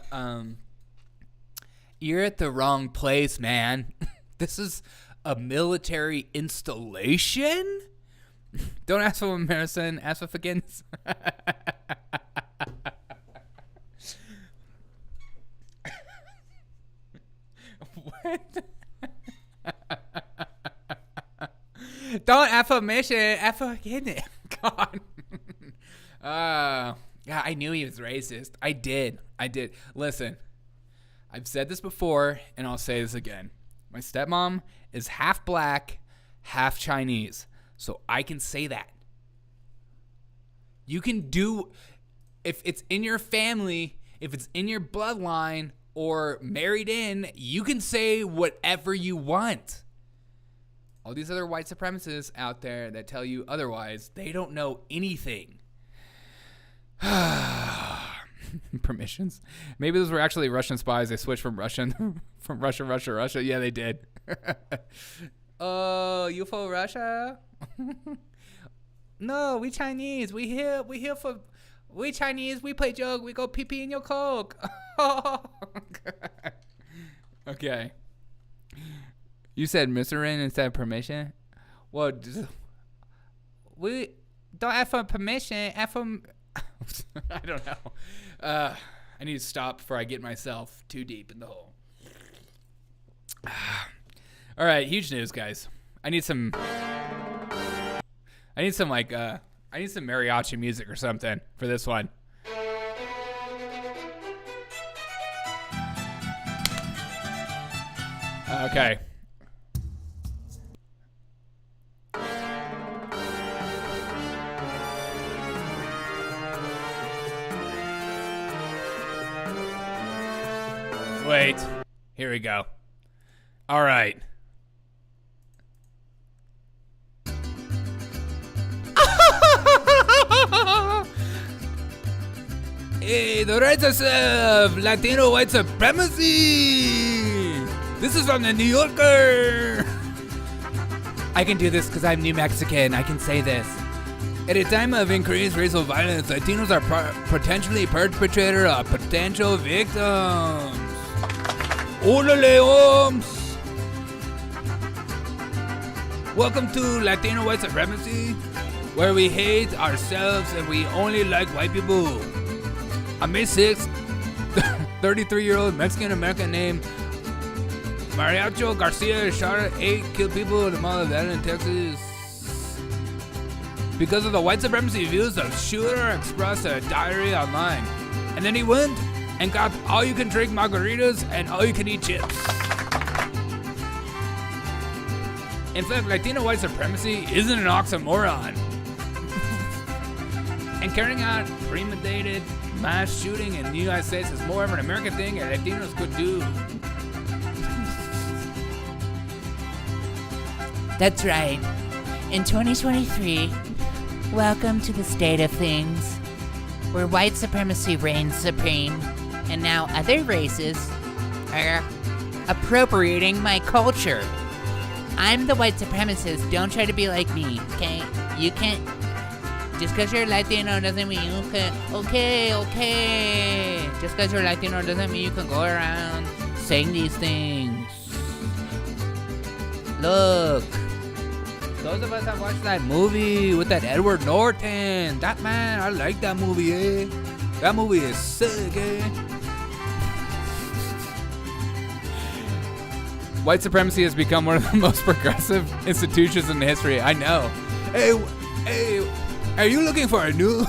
You're at the wrong place, man. This is a military installation? Don't ask for medicine, ask for forgiveness. What? Don't ask for permission, ask for forgiveness. God. Yeah, I knew he was racist. I did. Listen. I've said this before, and I'll say this again. My stepmom is half black, half Chinese, so I can say that. You can do, if it's in your family, if it's in your bloodline, or married in, you can say whatever you want. All these other white supremacists out there that tell you otherwise, they don't know anything. Permissions. Maybe those were actually Russian spies. They switched from Russia. Yeah, they did. Oh, you for Russia? No, we Chinese. We here for. We Chinese. We play joke. We go pee pee in your Coke. Okay. You said Mr. instead of permission. Well, we don't ask for permission. Ask for. I don't know. I need to stop before I get myself too deep in the hole. All right, huge news, guys. I need some mariachi music or something for this one. Okay. Wait, here we go. All right. Hey, the rights of Latino white supremacy. This is from the New Yorker. I can do this because I'm New Mexican. I can say this. At a time of increased racial violence, Latinos are potentially perpetrator of potential victims. Órale, Oms! Welcome to Latino white supremacy. where we hate ourselves and we only like white people. On May 6th, 33-year-old Mexican-American named Mariachi Garcia shot at 8 killed people in the mall of Atlanta, Texas. Because of the white supremacy views, the shooter expressed a diary online. And then he went and got all-you-can-drink margaritas and all-you-can-eat chips. In fact, Latino white supremacy isn't an oxymoron. And carrying out premeditated mass shooting in the United States is more of an American thing that Latinos could do. That's right. In 2023, welcome to the state of things, where white supremacy reigns supreme, and now other races are appropriating my culture. I'm the white supremacist. Don't try to be like me, okay? You can't. Just because you're Latino doesn't mean you can. Okay. Just because you're Latino doesn't mean you can go around saying these things. Look. Those of us that watched that movie with that Edward Norton, that man, I like that movie, eh? That movie is sick, eh? White supremacy has become one of the most progressive institutions in history. I know. Hey, are you looking for a new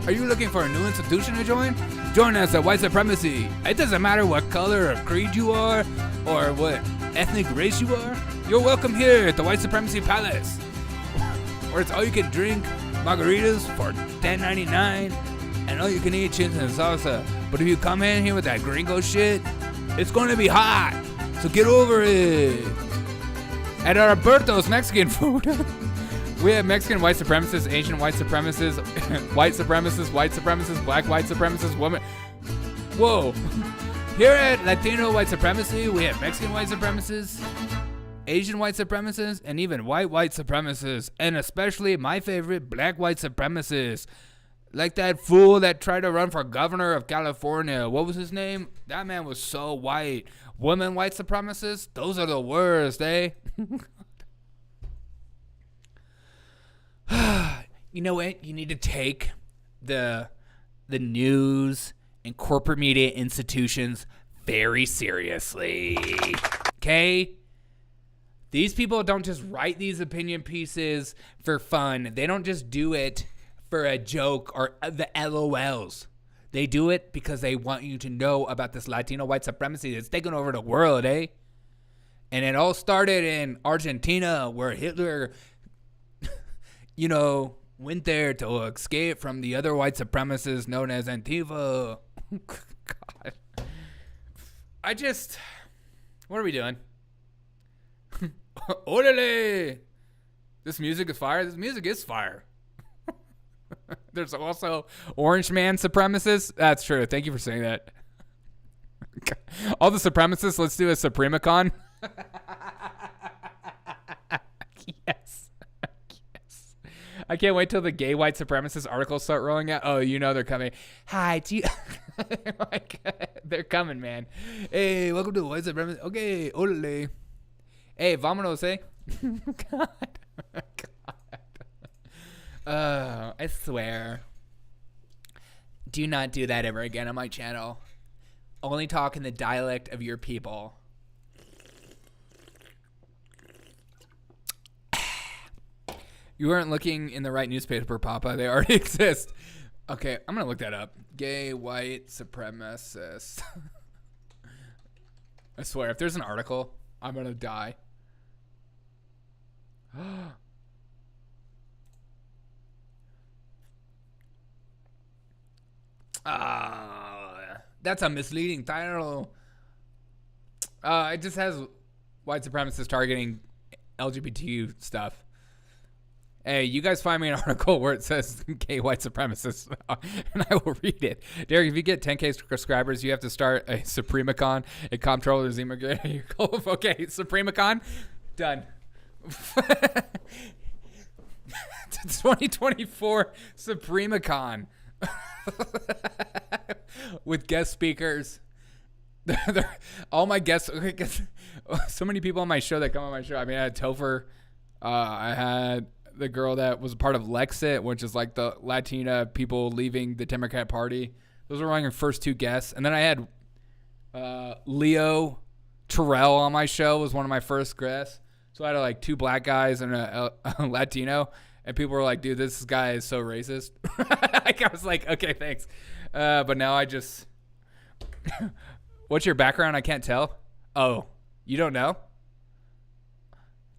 institution to join? Join us at White Supremacy. It doesn't matter what color or creed you are or what ethnic race you are. You're welcome here at the White Supremacy Palace, where it's all you can drink margaritas for $10.99 and all you can eat chips and salsa. But if you come in here with that gringo shit, it's going to be hot. So get over it. At Alberto's Mexican food, we have Mexican white supremacists, Asian white supremacists, white supremacists, black white supremacists, women. Whoa. Here at Latino white supremacy, we have Mexican white supremacists, Asian white supremacists, and even white supremacists, and especially my favorite, black white supremacists. Like that fool that tried to run for governor of California. What was his name? That man was so white. Women white supremacists, those are the worst, eh? You know what? You need to take the news and corporate media institutions very seriously. Okay? These people don't just write these opinion pieces for fun. They don't just do it for a joke or the LOLs. They do it because they want you to know about this Latino white supremacy that's taken over the world, eh? And it all started in Argentina, where Hitler, went there to escape from the other white supremacists known as Antifa. God. What are we doing? Orale! This music is fire. This music is fire. There's also Orange Man supremacists. That's true. Thank you for saying that. All the supremacists, let's do a Supremacon. Yes. I can't wait till the gay white supremacist articles start rolling out. Oh, they're coming. Hi, do you... They're coming, man. Hey, welcome to the white supremacist. Okay, orale. Hey, vámonos, eh? God. I swear. Do not do that ever again on my channel. Only talk in the dialect of your people. You weren't looking in the right newspaper, Papa. They already exist. Okay, I'm gonna look that up. Gay white supremacist. I swear, if there's an article, I'm gonna die. That's a misleading title. It just has white supremacists targeting LGBT stuff. Hey, you guys find me an article where it says gay white supremacists, and I will read it. Derek, if you get 10K subscribers, you have to start a Supremacon, a comptroller's immigrant. Okay, Supremacon, done. 2024 Supremacon. With guest speakers. All my guests. So many people on my show that come on my show. I mean, I had Topher. I had the girl that was a part of Lexit, which is like the Latina people leaving the Democrat Party. Those were my first 2 guests. And then I had Leo Terrell on my show was one of my first guests. So I had like 2 black guys and a Latino. And people were like, dude, this guy is so racist. Like, I was like, okay, thanks. But now I just... What's your background? I can't tell. Oh, you don't know?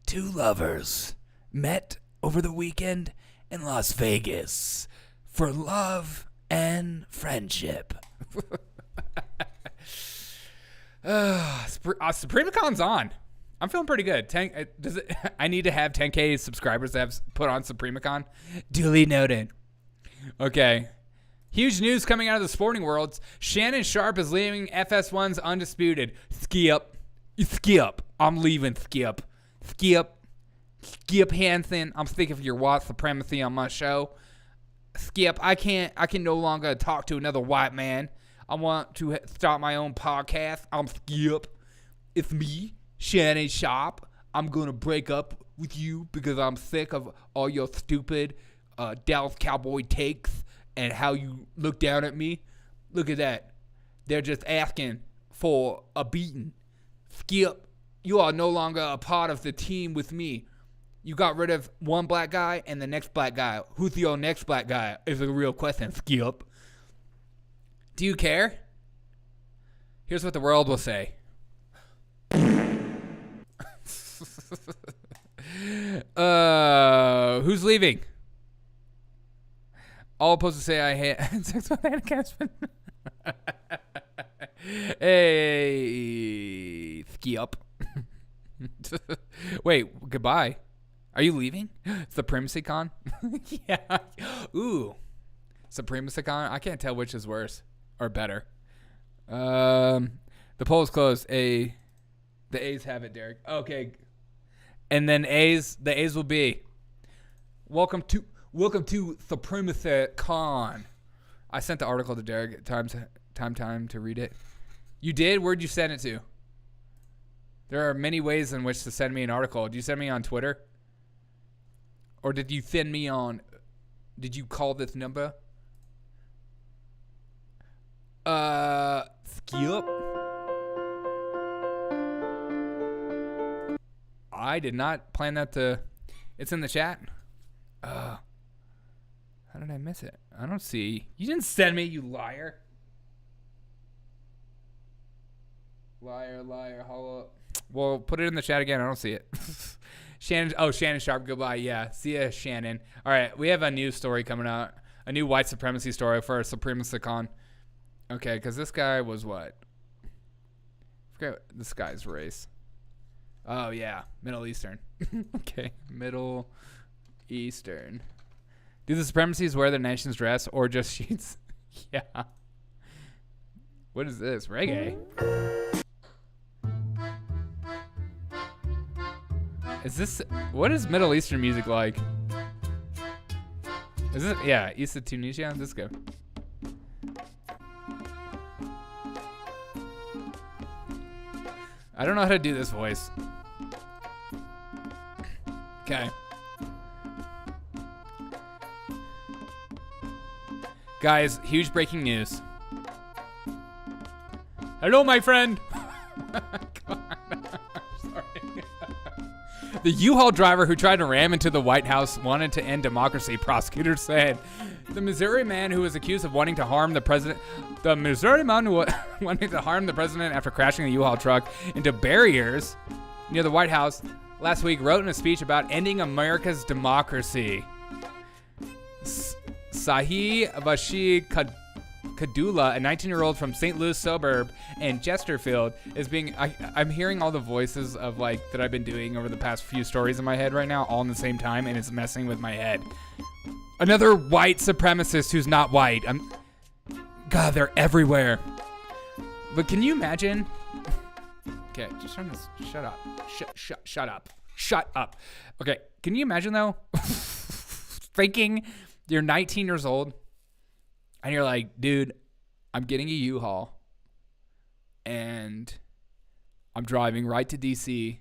2 lovers met over the weekend in Las Vegas for love and friendship. SupremeCon's on. I'm feeling pretty good. I need to have 10K subscribers to have put on SupremeCon. Duly noted. Okay. Huge news coming out of the sporting worlds. Shannon Sharp is leaving FS1's Undisputed. Skip. I'm leaving, Skip. Skip Hansen. I'm sick of your white supremacy on my show. Skip, I can no longer talk to another white man. I want to start my own podcast. I'm Skip. It's me, Shannon Sharp. I'm going to break up with you because I'm sick of all your stupid Dallas Cowboy takes and how you look down at me. Look at that. They're just asking for a beating. Skip, you are no longer a part of the team with me. You got rid of one black guy and the next black guy. Who's your next black guy is a real question, Skip. Do you care? Here's what the world will say. Who's leaving? All opposed to say I had sex with Anna Casper. Hey, Skip. Wait, goodbye. Are you leaving? Supremacy Con? Yeah. Ooh. Supremacy Con? I can't tell which is worse or better. The poll is closed. The A's have it, Derek. Okay. And then the A's will be welcome to Supremacy Con. I sent the article to Derek. Time to read it. You did? Where'd you send it to? There are many ways in which to send me an article. Did you send me on Twitter? Or did you send me on... Did you call this number? Skip. I did not plan that to... It's in the chat. How did I miss it? I don't see... You didn't send me, you liar. Liar. Hollow. Well, put it in the chat again. I don't see it. Shannon Sharp, goodbye. Yeah, see ya, Shannon. All right, we have a news story coming out. A new white supremacy story for Supremacy Con. Okay, because this guy was what? I forget this guy's race. Oh, yeah, Middle Eastern. Okay, Middle Eastern. Do the supremacies wear their nation's dress or just sheets? Yeah. What is this? Reggae? What is Middle Eastern music like? Is it, yeah, East of Tunisia? Let's go. I don't know how to do this voice. Okay. Guys, huge breaking news. Hello, my friend. God, sorry. The U-Haul driver who tried to ram into the White House wanted to end democracy, prosecutors said. The Missouri man who was accused of wanting to harm the president... The Missouri man who wanted to harm the president after crashing a U-Haul truck into barriers near the White House last week wrote in a speech about ending America's democracy. Sahi Vashi Kadula, a 19-year-old from St. Louis suburb and Chesterfield, is being... I'm hearing all the voices of like that I've been doing over the past few stories in my head right now, all in the same time, and it's messing with my head. Another white supremacist who's not white. God, they're everywhere. But can you imagine? Okay, just turn this. Shut up. Shut up. Okay, can you imagine though? Thinking you're 19 years old and you're like, dude, I'm getting a U-Haul and I'm driving right to DC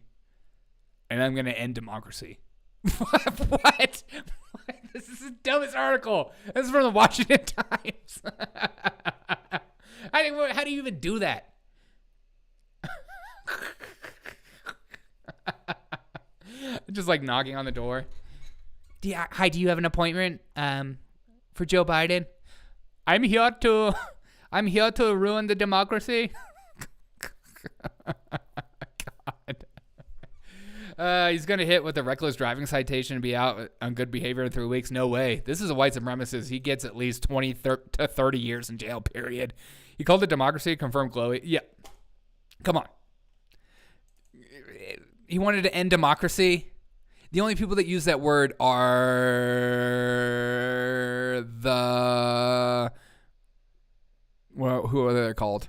and I'm going to end democracy. What? This is the dumbest article. This is from the Washington Times. How do you even do that? Just like knocking on the door. Hi, do you have an appointment for Joe Biden? I'm here to ruin the democracy. God. He's gonna hit with a reckless driving citation and be out on good behavior in 3 weeks. No way. This is a white supremacist. He gets at least 20 to 30 years in jail, period. He called it democracy, confirmed Chloe. Yeah. Come on. He wanted to end democracy. The only people that use that word are who are they called?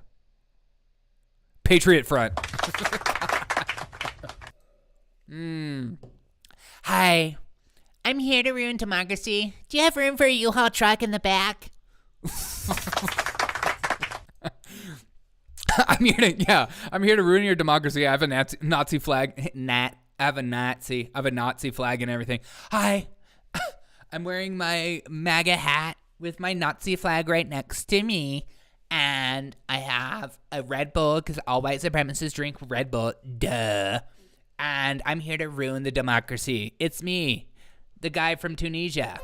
Patriot Front. Hi, I'm here to ruin democracy. Do you have room for a U-Haul truck in the back? I'm here to ruin your democracy. I have a Nazi flag. I have a Nazi flag and everything. Hi, I'm wearing my MAGA hat with my Nazi flag right next to me. And I have a Red Bull because all white supremacists drink Red Bull. Duh. And I'm here to ruin the democracy. It's me, the guy from Tunisia.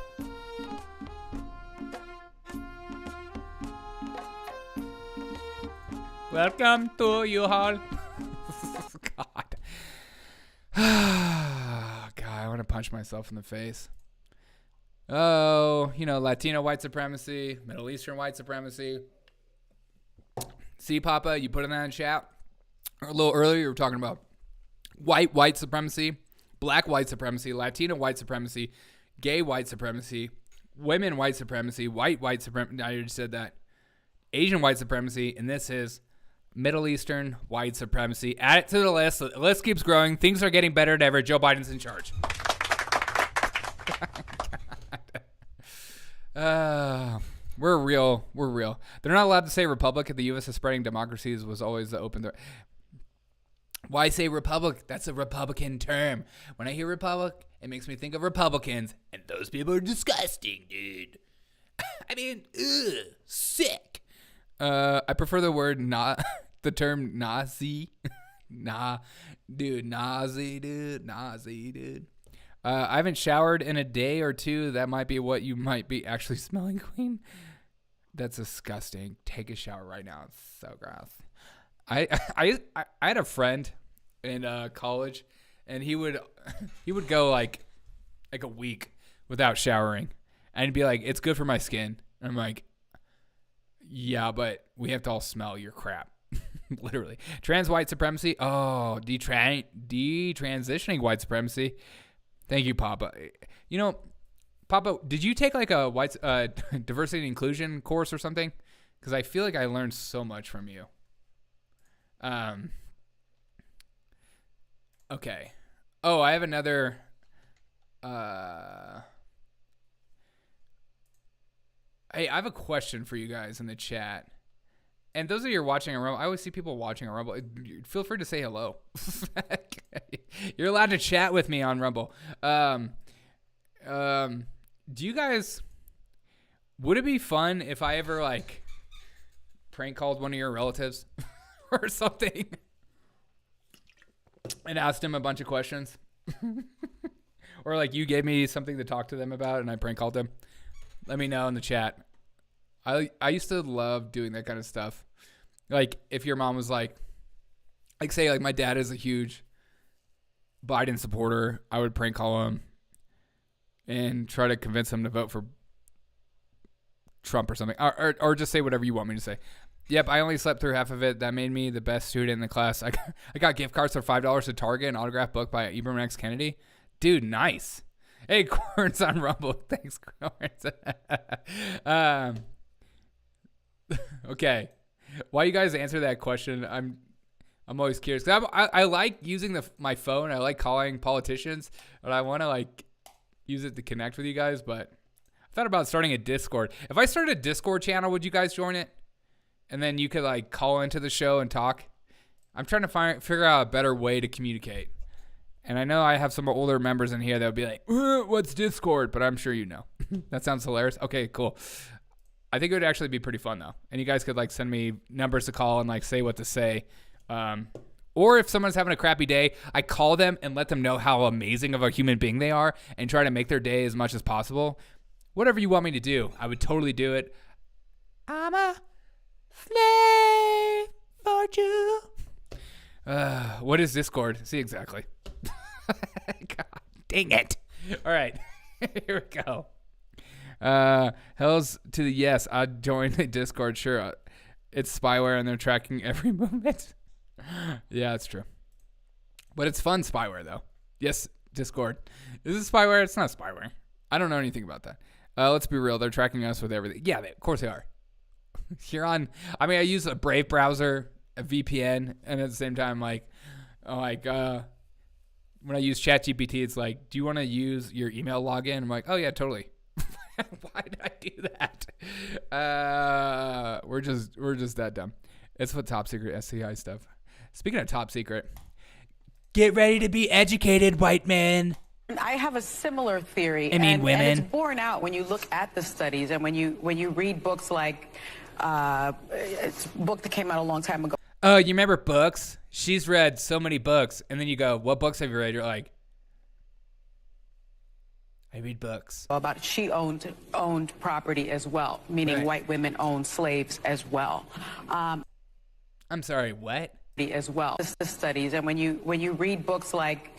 Welcome to UHaul. God. God, I want to punch myself in the face. Oh, Latino white supremacy, Middle Eastern white supremacy. See, Papa, you put in that in chat. A little earlier, you were talking about white supremacy, black white supremacy, Latino white supremacy, gay white supremacy, women white supremacy, white supremacy. I already said that. Asian white supremacy, and this is Middle Eastern white supremacy. Add it to the list. The list keeps growing. Things are getting better than ever. Joe Biden's in charge. We're real. They're not allowed to say republic if the U.S. is spreading democracies was always the open door. Why say republic? That's a Republican term. When I hear republic, it makes me think of Republicans, and those people are disgusting, dude. I mean, sick. I prefer the word the term Nazi. Nazi, dude. I haven't showered in a day or two. That might be what you might be actually smelling, Queen. That's disgusting. Take a shower right now. It's so gross. I had a friend in college, and he would go like a week without showering, and he'd be like, "It's good for my skin." And I'm like, "Yeah, but we have to all smell your crap." Literally. Trans white supremacy. Oh, detransitioning white supremacy. Thank you, Papa. Papa, did you take like a white diversity and inclusion course or something? Because I feel like I learned so much from you. Okay. Oh, I have another. Hey, I have a question for you guys in the chat. And those of you who are watching on Rumble, I always see people watching on Rumble. Feel free to say hello. You're allowed to chat with me on Rumble. Do you guys, would it be fun if I ever like prank called one of your relatives or something and asked him a bunch of questions? Or like you gave me something to talk to them about and I prank called them? Let me know in the chat. I used to love doing that kind of stuff. Like if your mom was like say like my dad is a huge Biden supporter, I would prank call him and try to convince him to vote for Trump or something. Or just say whatever you want me to say. Yep, I only slept through half of it. That made me the best student in the class. I got gift cards for $5 to Target, an autographed book by Ibram X. Kennedy. Dude, nice. Hey, Corns on Rumble. Thanks, Corns. Okay. While you guys answer that question, I'm always curious. I like using my phone. I like calling politicians, but I want to like use it to connect with you guys. But I thought about starting a Discord. If I started a Discord channel, would you guys join it? And then you could like call into the show and talk. I'm trying to figure out a better way to communicate. And I know I have some older members in here that would be like, what's Discord? But I'm sure you know. That sounds hilarious. Okay, cool. I think it would actually be pretty fun, though. And you guys could, like, send me numbers to call and, like, say what to say. Or if someone's having a crappy day, I call them and let them know how amazing of a human being they are and try to make their day as much as possible. Whatever you want me to do, I would totally do it. I'm a slave for you. What is Discord? See, exactly. God dang it. All right. Here we go. Hells to the yes. I'd join the Discord. Sure. It's spyware and they're tracking every movement. Yeah, that's true. But it's fun spyware, though. Yes, Discord. Is it spyware? It's not spyware. I don't know anything about that. Let's be real. They're tracking us with everything. Yeah, of course they are. I use a Brave browser, a VPN, and at the same time, when I use ChatGPT, it's like, do you want to use your email login? I'm like, oh, yeah, totally. Why did I do that? We're just that dumb. It's what top secret SCI stuff. Speaking of top secret, get ready to be educated, white men. I have a similar theory. Women. And it's borne out when you look at the studies and when you read books like it's a book that came out a long time ago. Oh, you remember books? She's read so many books, and then you go, "What books have you read?" You're like, "I read books." About she owned property as well, meaning Right. white women owned slaves as well. I'm sorry, what? As well. The studies, and when you read books like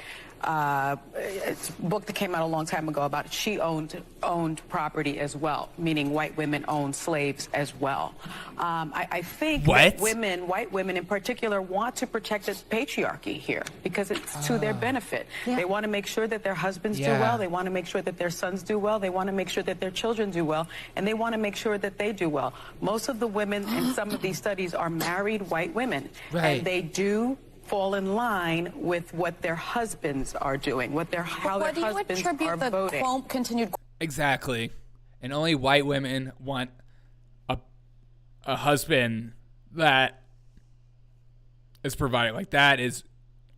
it's a book that came out a long time ago about she owned property as well, meaning white women owned slaves as well. I think What? that white women in particular, want to protect the patriarchy here because it's to their benefit. Yeah. They want to make sure that their husbands do Yeah. well. They want to make sure that their sons do well. They want to make sure that their children do well, and they want to make sure that they do well. Most of the women in some of these studies are married white women, Right. and they do fall in line with what their husbands are doing, how their husbands are voting. Continued Exactly. And only white women want a husband that is provided. Like, that is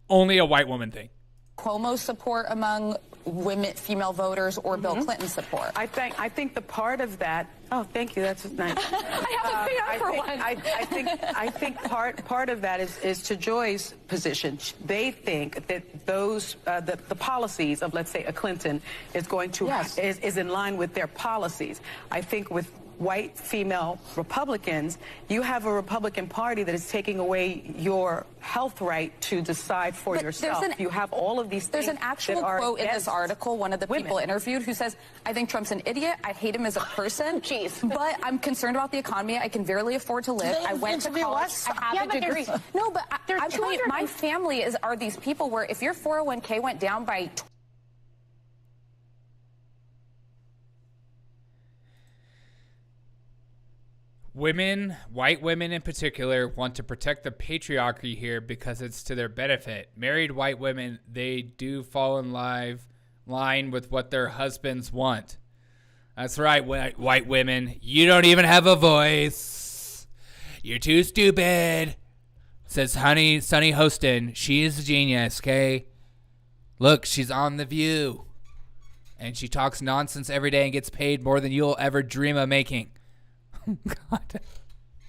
only a white woman thing. Cuomo support among women, female voters, or Bill Clinton support? I think the part of that. Oh, thank you. That's nice. I think part of that is to Joy's position. They think that those the policies of, let's say, a Clinton is going to is in line with their policies. I think with white female Republicans, you have a Republican Party that is taking away your health right to decide for yourself. You have all of these things. There's an actual quote in this article, one of the people interviewed, who says, I think Trump's an idiot. I hate him as a person. Jeez. But I'm concerned about the economy. I can barely afford to live. I went to college. I have a degree. No, but I'm telling you, my family are these people where if your 401k went down by Women, white women in particular, want to protect the patriarchy here because it's to their benefit. Married white women, they do fall in line with what their husbands want. That's right, white women. You don't even have a voice. You're too stupid. Says Sunny Hostin. She is a genius, okay? Look, she's on The View. And she talks nonsense every day and gets paid more than you'll ever dream of making. God.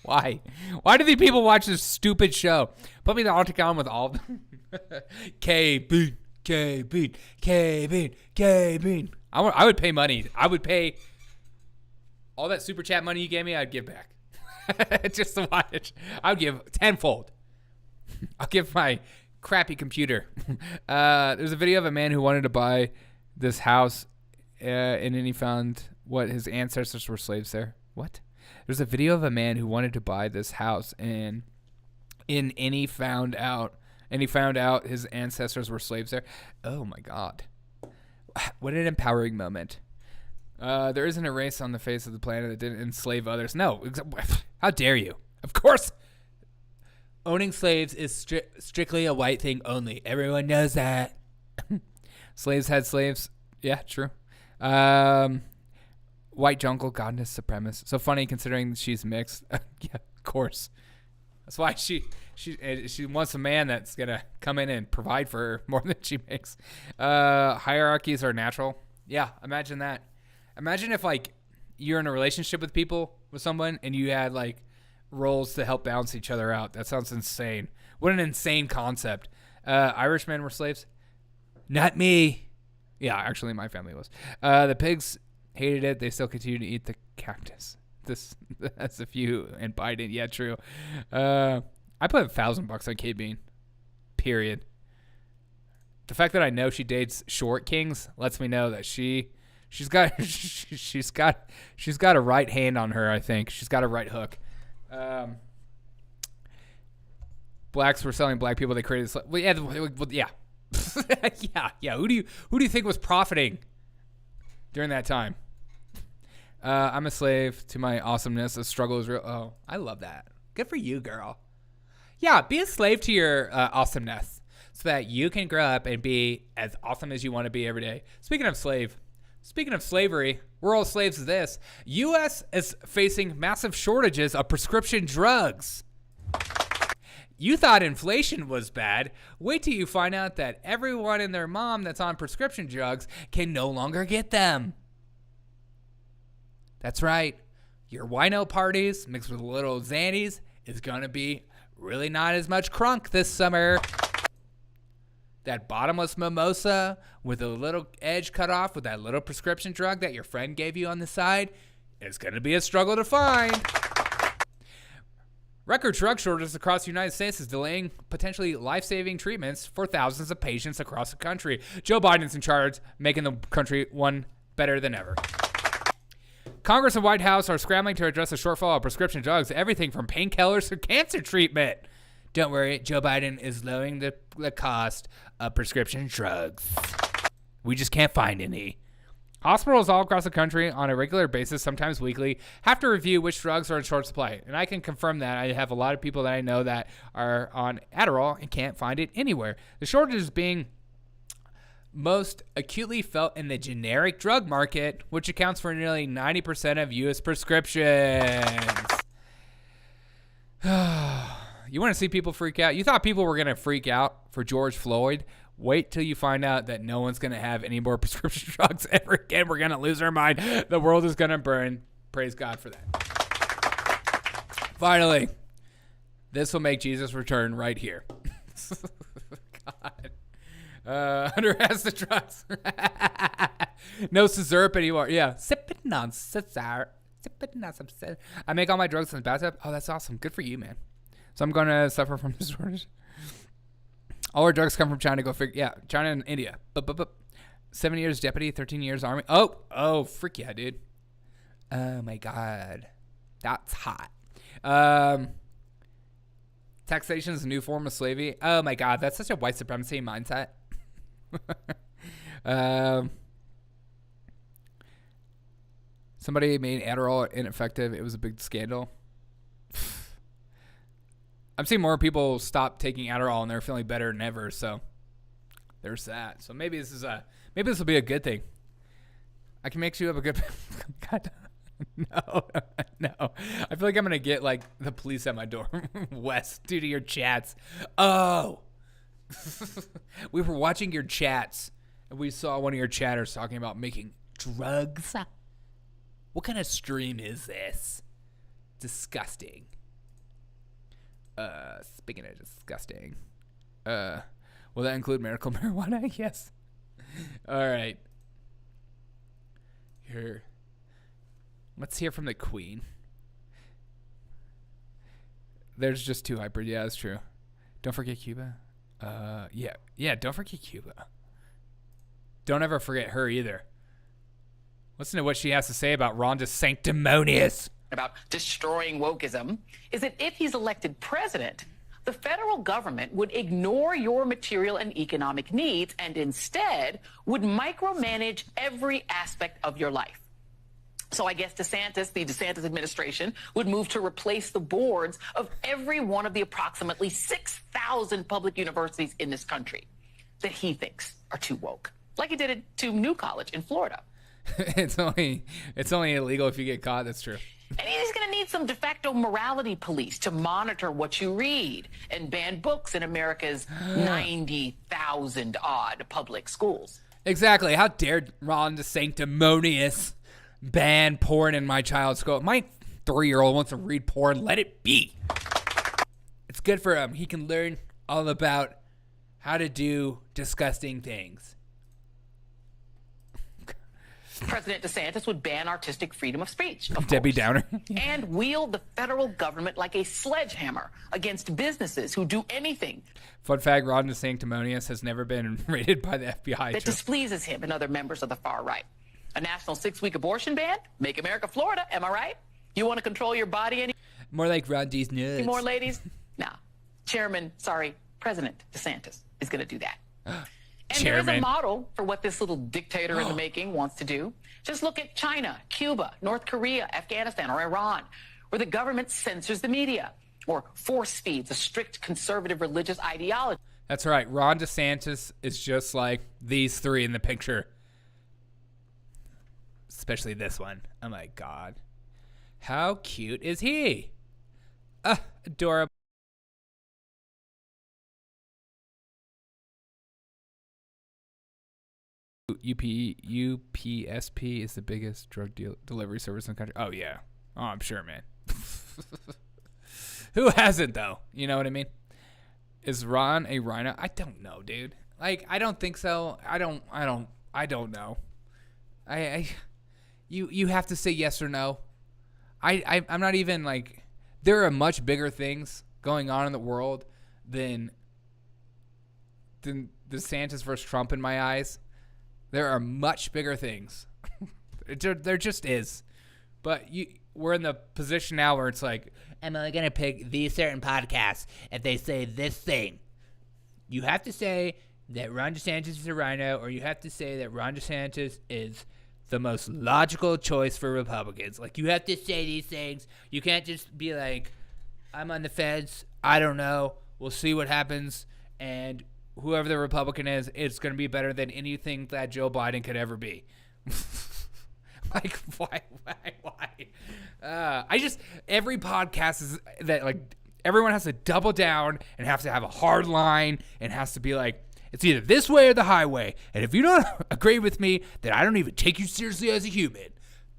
Why? Why do these people watch this stupid show? Put me the octagon with all of them. K-Bean. I would pay money. I would pay all that super chat money you gave me, I'd give back. Just to watch. I would give tenfold. I'll give my crappy computer. There's a video of a man who wanted to buy this house, and then he found what his ancestors were slaves there. What? There's a video of a man who wanted to buy this house, and he found out his ancestors were slaves there. Oh my God. What an empowering moment. There isn't a race on the face of the planet that didn't enslave others. No. How dare you? Of course. Owning slaves is strictly a white thing only. Everyone knows that. Slaves had slaves. Yeah, true. White jungle, goddess, supremacist. So funny considering she's mixed. Yeah, of course. That's why she wants a man that's gonna come in and provide for her more than she makes. Hierarchies are natural. Yeah, imagine that. Imagine if like you're in a relationship with someone and you had like roles to help balance each other out. That sounds insane. What an insane concept. Irishmen were slaves? Not me. Yeah, actually my family was. The pigs hated it. They still continue to eat the cactus. That's a few and Biden. Yeah, true. I put $1,000 on Kate Bean. Period. The fact that I know she dates short kings lets me know that she's got a right hand on her. I think she's got a right hook. Blacks were selling black people. They created. Well, yeah. yeah. Who do you think was profiting during that time? I'm a slave to my awesomeness. The struggle is real. Oh, I love that. Good for you, girl. Yeah, be a slave to your awesomeness so that you can grow up and be as awesome as you want to be every day. Speaking of slavery, we're all slaves of this. U.S. is facing massive shortages of prescription drugs. You thought inflation was bad. Wait till you find out that everyone and their mom that's on prescription drugs can no longer get them. That's right. Your wino parties mixed with a little Xannies is going to be really not as much crunk this summer. That bottomless mimosa with a little edge cut off with that little prescription drug that your friend gave you on the side is going to be a struggle to find. Record drug shortages across the United States is delaying potentially life-saving treatments for thousands of patients across the country. Joe Biden's in charge, making the country one better than ever. Congress and White House are scrambling to address the shortfall of prescription drugs, everything from painkillers to cancer treatment. Don't worry, Joe Biden is lowering the cost of prescription drugs. We just can't find any. Hospitals all across the country on a regular basis, sometimes weekly, have to review which drugs are in short supply. And I can confirm that. I have a lot of people that I know that are on Adderall and can't find it anywhere. The shortage is being most acutely felt in the generic drug market, which accounts for nearly 90% of U.S. prescriptions. You want to see people freak out? You thought people were going to freak out for George Floyd? Wait till you find out that no one's going to have any more prescription drugs ever again. We're going to lose our mind. The world is going to burn. Praise God for that. Finally, this will make Jesus return right here. God. Hunter has the drugs. No syrup anymore. Yeah. Sipping on satire. Sipping on some satire. I make all my drugs in the bathtub. Oh, that's awesome. Good for you, man. So I'm going to suffer from this shortage. All our drugs come from China. Go figure. Yeah, China and India. 7 years deputy, 13 years army. Oh, freak yeah, dude. Oh my God, that's hot. Taxation is a new form of slavery. Oh my God, that's such a white supremacy mindset. Somebody made Adderall ineffective. It was a big scandal. I'm seeing more people stop taking Adderall and they're feeling better than ever. So there's that. So maybe this will be a good thing. I can make you up a good. God, no. I feel like I'm gonna get like the police at my door, Wes, due to your chats. Oh, we were watching your chats and we saw one of your chatters talking about making drugs. What kind of stream is this? Disgusting. Speaking of disgusting, will that include medical marijuana? Yes. All right. Here. Let's hear from the Queen. There's just two hyper. Yeah, that's true. Don't forget Cuba. Yeah. Don't forget Cuba. Don't ever forget her either. Listen to what she has to say about Ron DeSanctimonious. About destroying wokeism is that if he's elected president, the federal government would ignore your material and economic needs and instead would micromanage every aspect of your life. So I guess the DeSantis administration would move to replace the boards of every one of the approximately 6,000 public universities in this country that he thinks are too woke, like he did it to New College in Florida. It's only illegal if you get caught. That's true. And he's going to need need some de facto morality police to monitor what you read and ban books in America's 90,000 odd public schools. Exactly. How dare Ron DeSanctimonious ban porn in my child's school? My 3-year-old wants to read porn. Let it be. It's good for him. He can learn all about how to do disgusting things. President DeSantis would ban artistic freedom of speech, Debbie Downer. and wield the federal government like a sledgehammer against businesses who do anything Fun fact, Ron DeSanctimonious has never been raided by the FBI. that displeases him and other members of the far right. A national 6-week abortion ban? Make America Florida, am I right? You want to control your body any More like Ron D's nuts. more, ladies? Nah. President DeSantis is going to do that. And there is a model for what this little dictator in the making wants to do. Just look at China, Cuba, North Korea, Afghanistan, or Iran, where the government censors the media or force feeds a strict conservative religious ideology. That's right. Ron DeSantis is just like these three in the picture. Especially this one. Oh my God. How cute is he? Adorable. UPSP is the biggest drug delivery service in the country. Oh, yeah. Oh, I'm sure, man. Who hasn't, though? You know what I mean? Is Ron a rhino? I don't know, dude. Like, I don't think so. I don't know. You have to say yes or no. I'm not even, like, there are much bigger things going on in the world than DeSantis versus Trump in my eyes. There are much bigger things. There just is. But we're in the position now where it's like, I'm only going to pick these certain podcasts if they say this thing. You have to say that Ron DeSantis is a rhino, or you have to say that Ron DeSantis is the most logical choice for Republicans. Like, you have to say these things. You can't just be like, I'm on the fence. I don't know. We'll see what happens. And whoever the Republican is, it's going to be better than anything that Joe Biden could ever be. Like, why? Every podcast is that, like, everyone has to double down and have to have a hard line and has to be like, it's either this way or the highway. And if you don't agree with me, then I don't even take you seriously as a human.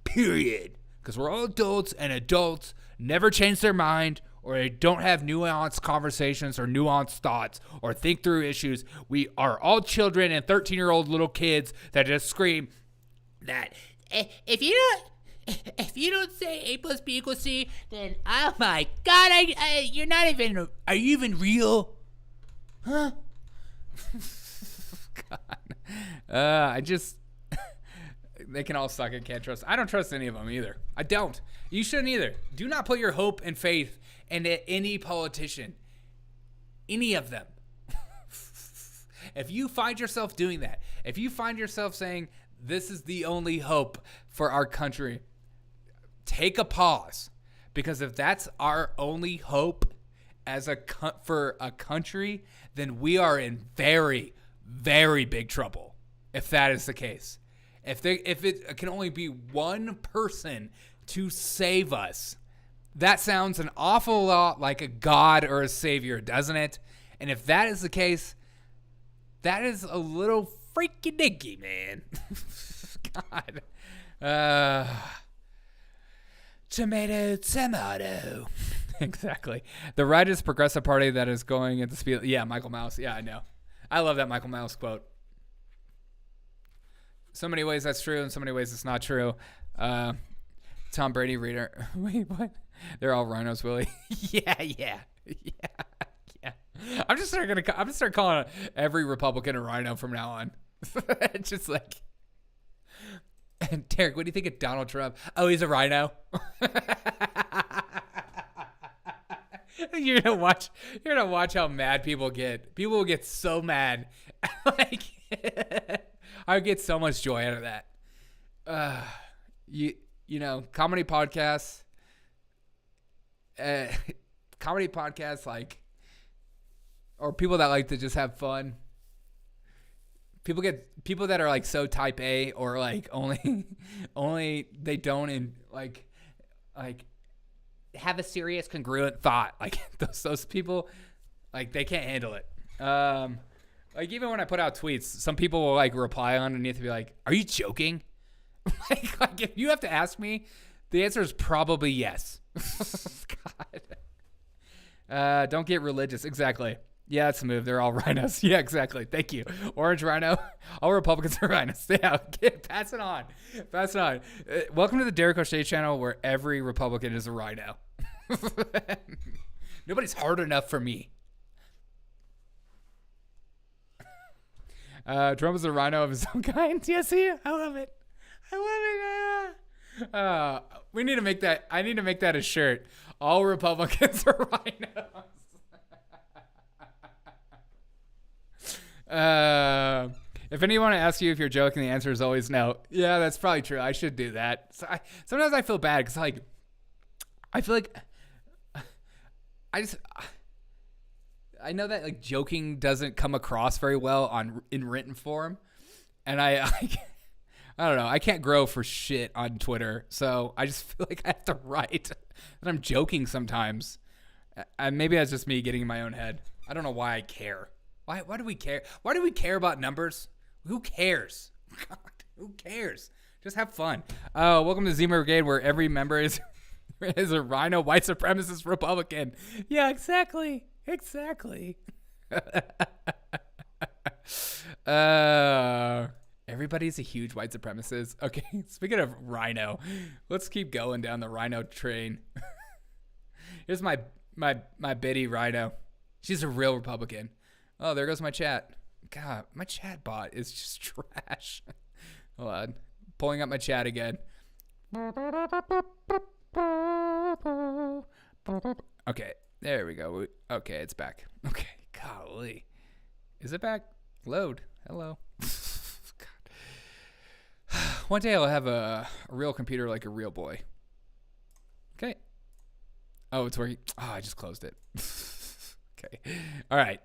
Period. Because we're all adults, and adults never change their mind, or they don't have nuanced conversations or nuanced thoughts or think through issues. We are all children and 13-year-old little kids that just scream that If you don't say A plus B equals C, then oh my God, you're not even. Are you even real? Huh? God. They can all suck. I can't trust. I don't trust any of them either. I don't. You shouldn't either. Do not put your hope and faith into any politician. Any of them. If you find yourself doing that, if you find yourself saying, this is the only hope for our country, take a pause. Because if that's our only hope for a country, then we are in very, very big trouble. If that is the case. If it can only be one person to save us, that sounds an awful lot like a God or a savior, doesn't it? And if that is the case, that is a little freaky dicky, man. God. Tomato. Exactly. The right is progressive party that is going at the speed. Yeah, Michael Mouse. Yeah, I know. I love that Michael Mouse quote. So many ways that's true, in so many ways it's not true. Tom Brady reader. Wait, what? They're all rhinos, Willie. Yeah. I'm just start calling every Republican a rhino from now on. Just like. And Derek, what do you think of Donald Trump? Oh, he's a rhino. You're gonna watch how mad people get. People will get so mad. Like, I get so much joy out of that. You know, comedy podcasts, like, or people that like to just have fun. People that are like so type A, or like only they don't, and like have a serious, congruent thought. Like those people, like they can't handle it. Like even when I put out tweets, some people will like reply underneath and be like, "Are you joking?" like if you have to ask me, the answer is probably yes. God. Don't get religious. Exactly. Yeah, that's the move. They're all rhinos. Yeah, exactly. Thank you. Orange rhino. All Republicans are rhinos. Yeah, pass it on. Pass it on. Welcome to the Derek O'Shea channel where every Republican is a rhino. Nobody's hard enough for me. Trump is a rhino of his own kind. Yeah, see? I love it. I love it. We need to make that. I need to make that a shirt. All Republicans are rhinos. If anyone asks you if you're joking, the answer is always no. Yeah, that's probably true. I should do that. So sometimes I feel bad because like I feel like I know that like joking doesn't come across very well in written form, and I don't know. I can't grow for shit on Twitter, so I just feel like I have to write that I'm joking sometimes. And maybe that's just me getting in my own head. I don't know why I care. Why do we care? Why do we care about numbers? Who cares? God, who cares? Just have fun. Welcome to Zima Brigade, where every member is a rhino white supremacist Republican. Yeah, exactly. Exactly. Everybody's a huge white supremacist. Okay, speaking of rhino, let's keep going down the rhino train. Here's my Biddy rhino. She's a real Republican. Oh, there goes my chat. God, my chat bot is just trash. Hold on. Pulling up my chat again. Okay, there we go. Okay, it's back. Okay, golly. Is it back? Load. Hello. God. One day I'll have a real computer like a real boy. Okay. Oh, it's working. Oh, I just closed it. Okay. All right.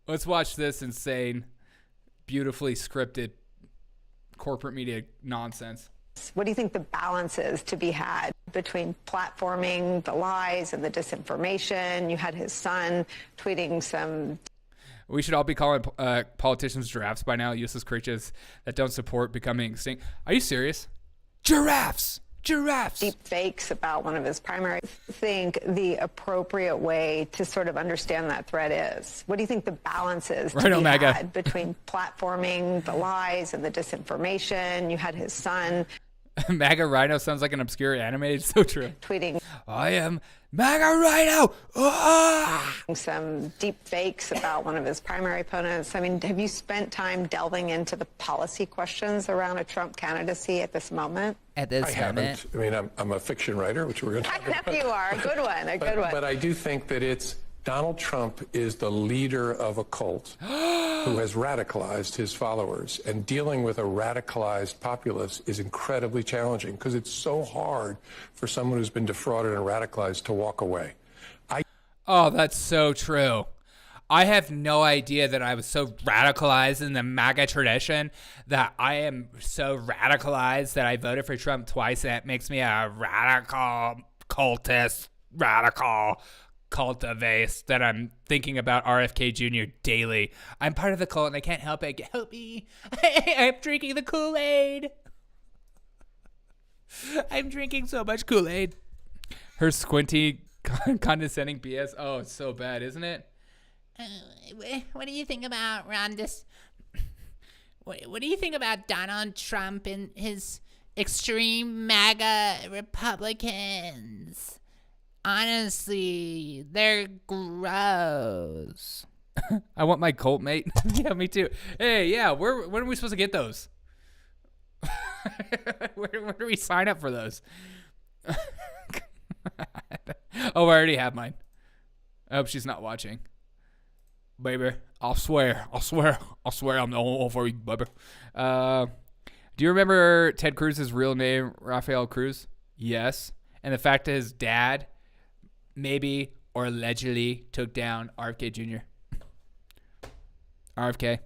Let's watch this insane, beautifully scripted corporate media nonsense. What do you think the balance is to be had between platforming the lies and the disinformation? You had his son tweeting some... We should all be calling politicians giraffes by now, useless creatures that don't support becoming extinct. Are you serious? Giraffes! Giraffes! Deep fakes about one of his primaries. I think the appropriate way to sort of understand that threat is. What do you think the balance is to be had between platforming the lies and the disinformation? You had his son... MAGA Rhino sounds like an obscure anime. It's so true. Tweeting, I am MAGA Rhino. Some deep fakes about one of his primary opponents. I mean, have you spent time delving into the policy questions around a Trump candidacy at this moment? At this moment? I mean, I'm a fiction writer, which we're going to talk about. You are. A good one. A good one. But I do think that Donald Trump is the leader of a cult who has radicalized his followers, and dealing with a radicalized populace is incredibly challenging because it's so hard for someone who's been defrauded and radicalized to walk away. Oh, that's so true. I have no idea that I was so radicalized in the MAGA tradition that I am so radicalized that I voted for Trump twice. And that makes me a radical cultist, radical cultivist, that I'm thinking about RFK Jr. daily. I'm part of the cult and I can't help it. Help me. I'm drinking the Kool-Aid. I'm drinking so much Kool-Aid. Her squinty, condescending BS. Oh, it's so bad, isn't it? What do you think about What do you think about Donald Trump and his extreme MAGA Republicans? Honestly, they're gross. I want my cult mate. Yeah, me too. Hey, yeah, when are we supposed to get those? where do we sign up for those? Oh, I already have mine. I hope she's not watching. Baby, I'll swear I'm the only one for you, baby. Do you remember Ted Cruz's real name, Rafael Cruz? Yes. And the fact that his dad maybe or allegedly took down RFK Jr. RFK.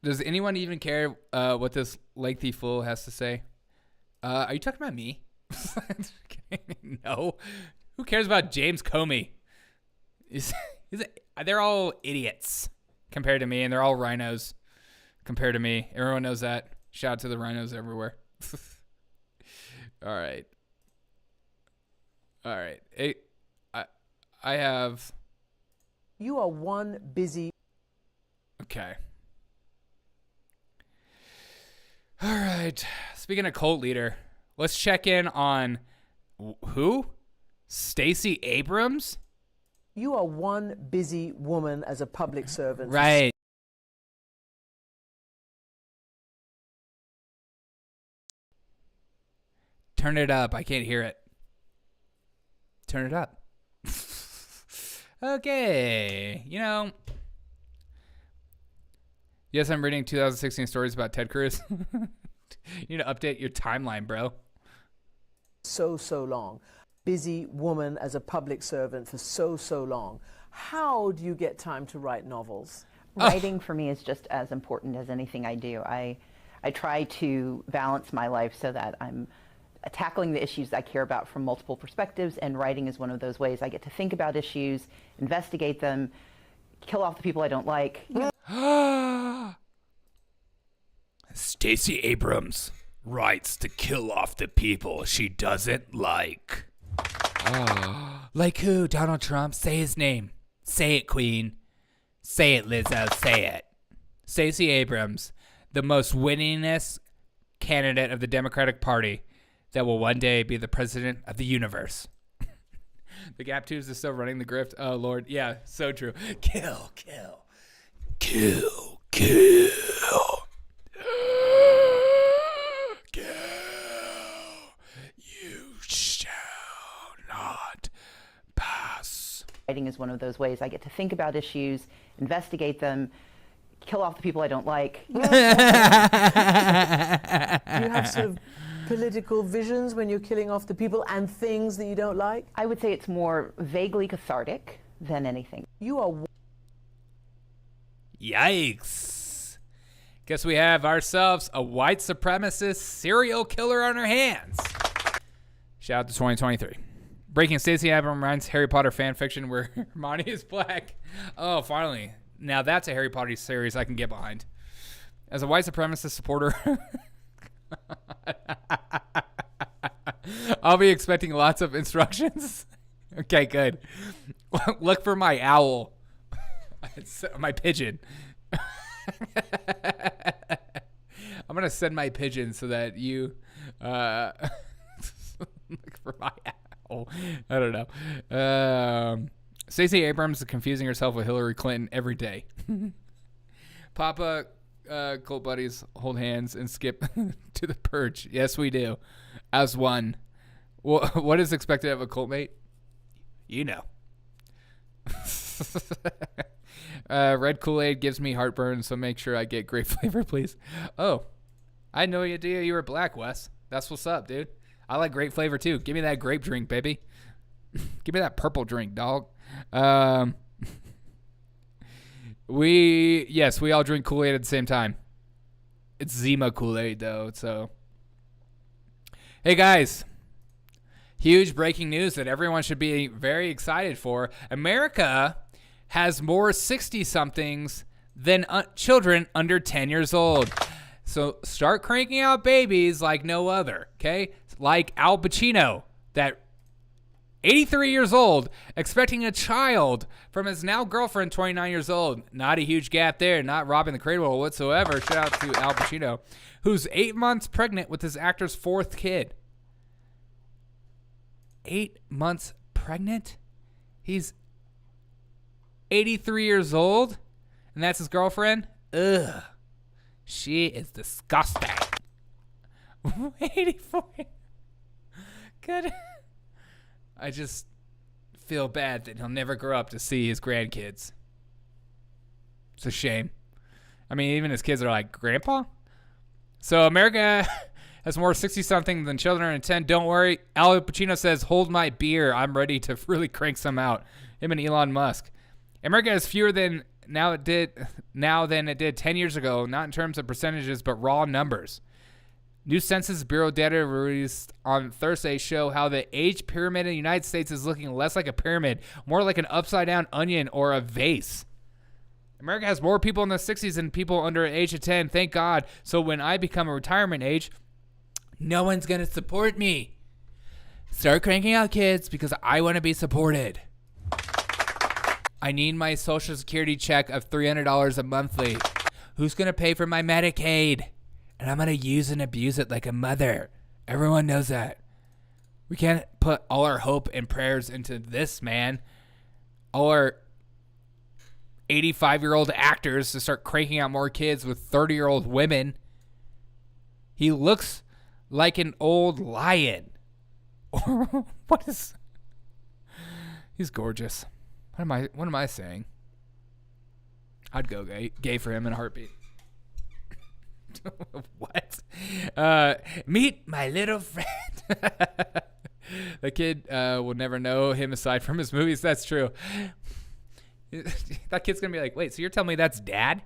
Does anyone even care what this lengthy fool has to say? Are you talking about me? No. Who cares about James Comey? They're all idiots compared to me, and they're all rhinos compared to me. Everyone knows that. Shout out to the rhinos everywhere. All right. Hey, I have... You are one busy... Okay. All right. Speaking of cult leader, let's check in on who? Stacey Abrams? You are one busy woman as a public servant. Right. Turn it up. I can't hear it. Turn it up. Okay. Yes, I'm reading 2016 stories about Ted Cruz. You need to update your timeline, bro. So long. Busy woman as a public servant for so long. How do you get time to write novels? Writing for me is just as important as anything I do. I try to balance my life so that I'm tackling the issues I care about from multiple perspectives, and writing is one of those ways I get to think about issues, investigate them, kill off the people I don't like. Stacey Abrams writes to kill off the people she doesn't like. Like who? Donald Trump? Say his name. Say it, Queen. Say it, Lizzo. Say it. Stacey Abrams, the most winningest candidate of the Democratic Party that will one day be the president of the universe. The Gap Tubes is still running the grift. Oh, Lord. Yeah, so true. Kill. Kill. You shall not pass. Writing is one of those ways I get to think about issues, investigate them, kill off the people I don't like. Do you have sort of political visions when you're killing off the people and things that you don't like? I would say it's more vaguely cathartic than anything. You are... Yikes. Guess we have ourselves a white supremacist serial killer on our hands. Shout out to 2023. Breaking Stacey Abrams writes Harry Potter fan fiction where Hermione is black. Oh, finally. Now that's a Harry Potter series I can get behind. As a white supremacist supporter... I'll be expecting lots of instructions. Okay, good. Look for my owl. My pigeon. I'm going to send my pigeon so that you look for my owl. I don't know. Stacey Abrams is confusing herself with Hillary Clinton every day. Papa cult buddies hold hands and skip to the purge. Yes, we do. As one. What is expected of a cult mate? You know. Red Kool-Aid gives me heartburn, so make sure I get grape flavor, please. Oh, I had no idea you were black, Wes. That's what's up, dude. I like grape flavor, too. Give me that grape drink, baby. Give me that purple drink, dog. We all drink Kool-Aid at the same time. It's Zima Kool-Aid, though, so. Hey, guys. Huge breaking news that everyone should be very excited for. America has more 60-somethings than children under 10 years old. So start cranking out babies like no other, okay? Like Al Pacino, that 83 years old, expecting a child from his now girlfriend, 29 years old. Not a huge gap there, not robbing the cradle whatsoever. Shout out to Al Pacino, who's 8 months pregnant with his actor's 4th kid. 8 months pregnant? He's 83 years old, and that's his girlfriend? Ugh. She is disgusting. 84. Good. I just feel bad that he'll never grow up to see his grandkids. It's a shame. I mean, even his kids are like, Grandpa? So America has more 60-something than children under 10. Don't worry. Al Pacino says, hold my beer. I'm ready to really crank some out. Him and Elon Musk. America has fewer than than it did 10 years ago, not in terms of percentages, but raw numbers. New Census Bureau data released on Thursday show how the age pyramid in the United States is looking less like a pyramid, more like an upside-down onion or a vase. America has more people in the 60s than people under the age of 10, thank God. So when I become a retirement age, no one's going to support me. Start cranking out kids because I want to be supported. I need my Social Security check of $300 a monthly. Who's going to pay for my Medicaid? And I'm going to use and abuse it like a mother. Everyone knows that. We can't put all our hope and prayers into this man. All our 85-year-old actors to start cranking out more kids with 30-year-old women. He looks like an old lion. Or what is... He's gorgeous. What am I saying? I'd go gay for him in a heartbeat. What? Meet my little friend. The kid will never know him aside from his movies. That's true. That kid's gonna be like, wait, so you're telling me that's dad?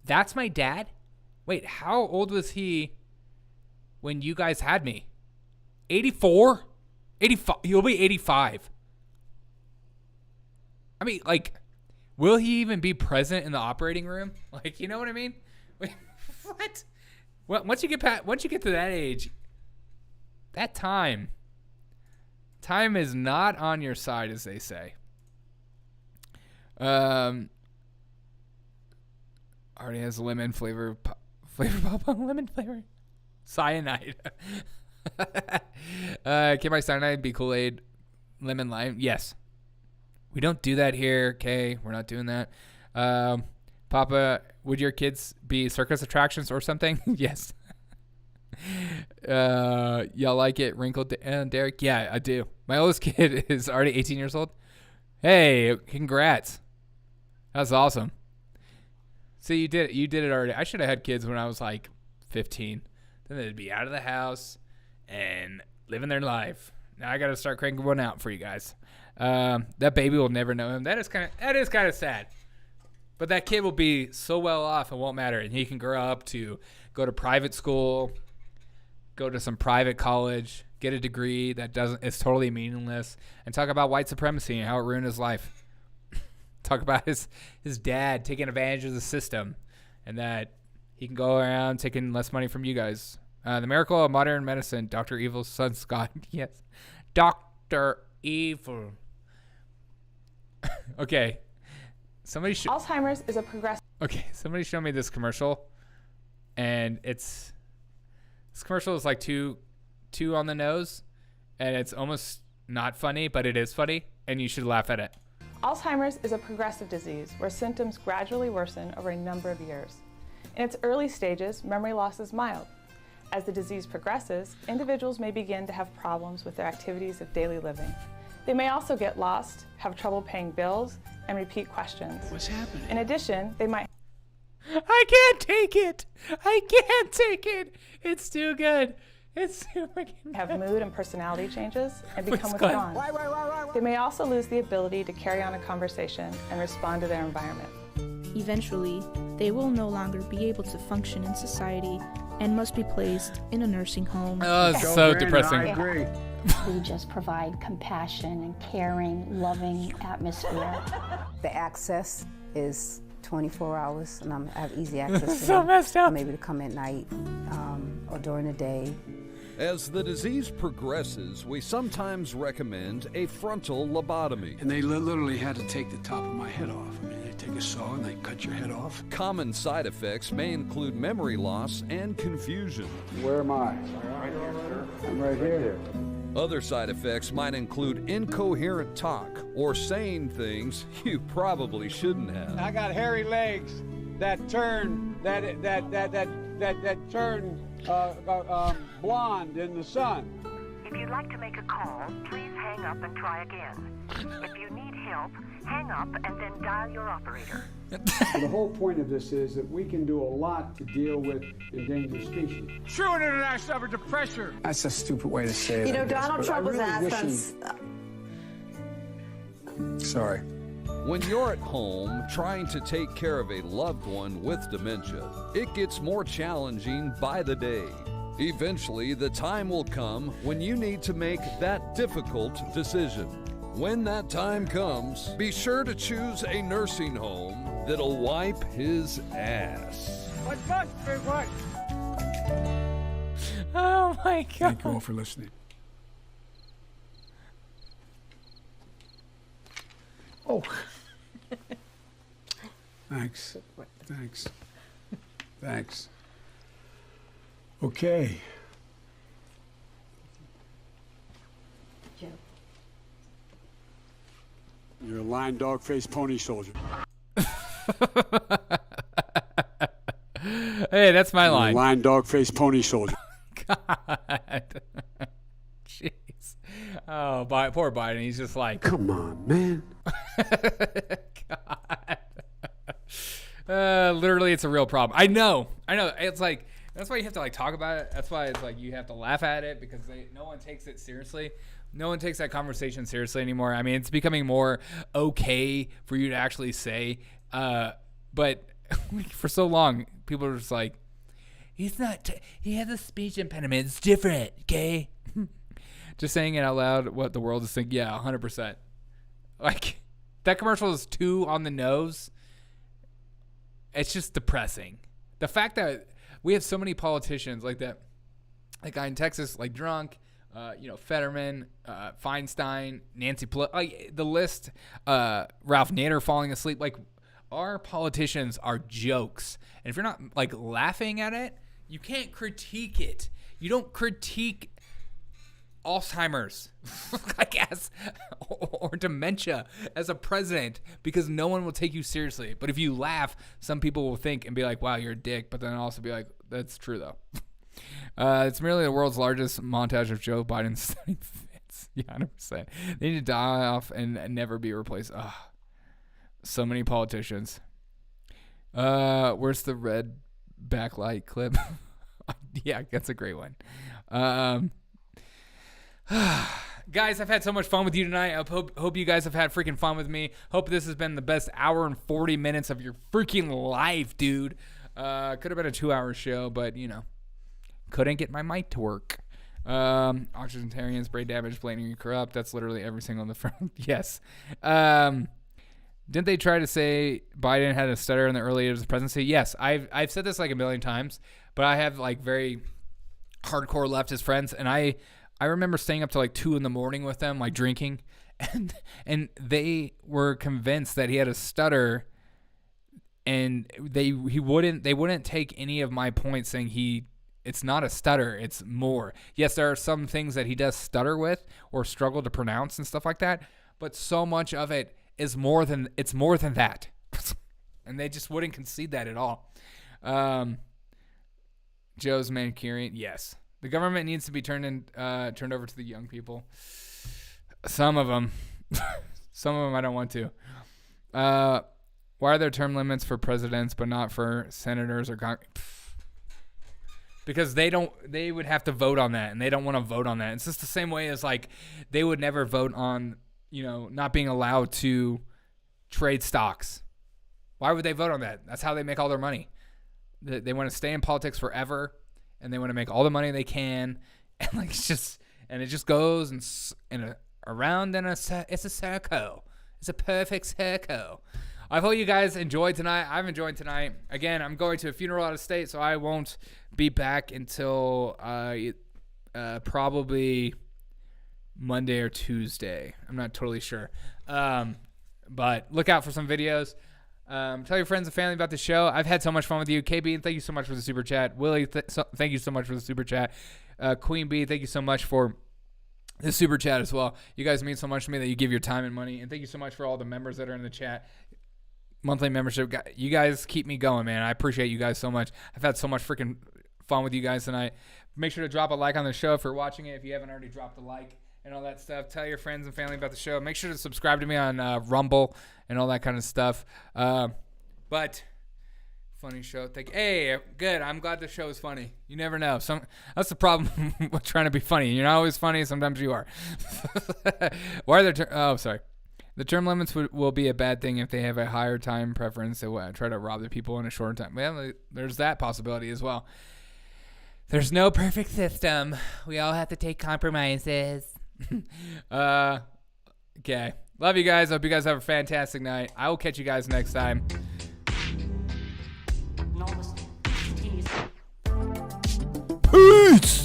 That's my dad? Wait, how old was he when you guys had me? 84? 85. He'll be 85. I mean, like, will he even be present in the operating room? Like, you know what I mean? Wait, what? Well, once you get to that age, that time is not on your side, as they say. Already has lemon flavor pop on lemon flavor. Cyanide. Can my cyanide be Kool-Aid lemon lime? Yes. We don't do that here, okay? We're not doing that. Papa, would your kids be circus attractions or something? Yes. Y'all like it, Wrinkled and Derek? Yeah, I do. My oldest kid is already 18 years old. Hey, congrats. That's awesome. See, you did it already. I should have had kids when I was like 15. Then they'd be out of the house and living their life. Now I got to start cranking one out for you guys. That baby will never know him. That is kind of sad. But that kid will be so well off, it won't matter. And he can grow up to go to private school, go to some private college, get a degree that is totally meaningless, and talk about white supremacy and how it ruined his life. Talk about his dad taking advantage of the system, and that he can go around taking less money from you guys. The miracle of modern medicine, Dr. Evil's son Scott. Yes, Dr. Evil. Okay. Alzheimer's is a progressive. Okay, somebody show me this commercial, and this commercial is like too on the nose, and it's almost not funny, but it is funny, and you should laugh at it. Alzheimer's is a progressive disease where symptoms gradually worsen over a number of years. In its early stages, memory loss is mild. As the disease progresses, individuals may begin to have problems with their activities of daily living. They may also get lost, have trouble paying bills, and repeat questions. What's happening? In addition, they might... I can't take it. I can't take it. It's too good. It's too freaking have mood and personality changes and become withdrawn. They may also lose the ability to carry on a conversation and respond to their environment. Eventually, they will no longer be able to function in society and must be placed in a nursing home. Oh, it's so depressing. I agree. We just provide compassion and caring, loving atmosphere. The access is 24 hours, and I have easy access to so them. messed up. I'm able to come at night or during the day. As the disease progresses, we sometimes recommend a frontal lobotomy. And they literally had to take the top of my head off. I mean, they take a saw and they cut your head off. Common side effects may include memory loss and confusion. Where am I? Right here, sir. I'm right here. Other side effects might include incoherent talk or saying things you probably shouldn't have. I got hairy legs that turn blonde in the sun. If you'd like to make a call, please hang up and try again. If you need help, hang up and then dial your operator. The whole point of this is that we can do a lot to deal with endangered species. True international effort to pressure. That's a stupid way to say it. You know, Donald Trump was asked Sorry. When you're at home trying to take care of a loved one with dementia, it gets more challenging by the day. Eventually, the time will come when you need to make that difficult decision. When that time comes, be sure to choose a nursing home that'll wipe his ass. What? Oh my God. Thank you all for listening. Oh. Thanks. Okay. Joe. You're a lying dog-faced pony soldier. Hey, that's my You're line. a lying dog-faced pony soldier. God. Jeez. Oh, poor Biden. He's just like, come on, man. God. Literally, it's a real problem. I know. It's like, that's why you have to like talk about it. That's why it's like you have to laugh at it because no one takes it seriously. No one takes that conversation seriously anymore. I mean, it's becoming more okay for you to actually say. But for so long, people are just like, he has a speech impediment. It's different, okay? Just saying it out loud, what the world is thinking. Yeah, 100%. Like, that commercial is too on the nose. It's just depressing. The fact that we have so many politicians like that, like guy in Texas, like drunk, Fetterman, Feinstein, Nancy Pelosi, like the list, Ralph Nader falling asleep. Like, our politicians are jokes. And if you're not like laughing at it, you can't critique it. You don't critique Alzheimer's, I guess, or dementia as a president because no one will take you seriously. But if you laugh, some people will think and be like, wow, you're a dick. But then also be like, that's true, though. It's merely the world's largest montage of Joe Biden studying fits. Yeah, 100%. They need to die off and never be replaced. Ugh. So many politicians. Where's the red backlight clip? Yeah, that's a great one. Guys, I've had so much fun with you tonight. I hope you guys have had freaking fun with me. Hope this has been the best hour and 40 minutes of your freaking life, dude. Could have been a 2-hour show, but, couldn't get my mic to work. Octogenarians, brain damage, blatantly corrupt. That's literally every single on the front. Yes. Didn't they try to say Biden had a stutter in the early years of the presidency? Yes. I've said this like a million times, but I have like very hardcore leftist friends, and I remember staying up till like 2 a.m. with them, like drinking, and they were convinced that he had a stutter, and they wouldn't take any of my points saying it's not a stutter, it's more. Yes, there are some things that he does stutter with or struggle to pronounce and stuff like that, but so much of it is more than that. And they just wouldn't concede that at all. Joe's Manchurian, yes. The government needs to be turned over to the young people. Some of them. Some of them I don't want to. Why are there term limits for presidents but not for senators or Congress? Because they would have to vote on that, and they don't want to vote on that. It's just the same way as like they would never vote on, not being allowed to trade stocks. Why would they vote on that? That's how they make all their money. They want to stay in politics forever, and they want to make all the money they can, and like it just goes and around in it's a circle. It's a perfect circle. I hope you guys enjoyed tonight. I've enjoyed tonight. Again, I'm going to a funeral out of state, so I won't be back until probably Monday or Tuesday. I'm not totally sure. But look out for some videos. Tell your friends and family about the show. I've had so much fun with you. KB, thank you so much for the super chat. Willie, thank you so much for the super chat. Queen B, thank you so much for the super chat as well. You guys mean so much to me that you give your time and money. And thank you so much for all the members that are in the chat. Monthly membership. You guys keep me going, man. I appreciate you guys so much. I've had so much freaking fun with you guys tonight. Make sure to drop a like on the show if you're watching it. If you haven't already dropped a like and all that stuff. Tell your friends and family about the show. Make sure to subscribe to me on Rumble and all that kind of stuff. But funny show. Hey, good. I'm glad the show is funny. You never know. That's the problem with trying to be funny. You're not always funny. Sometimes you are. Why are there? Sorry. The term limits will be a bad thing if they have a higher time preference. They will try to rob the people in a short time. Well, there's that possibility as well. There's no perfect system. We all have to take compromises. Okay. Love you guys. Hope you guys have a fantastic night. I will catch you guys next time. Peace!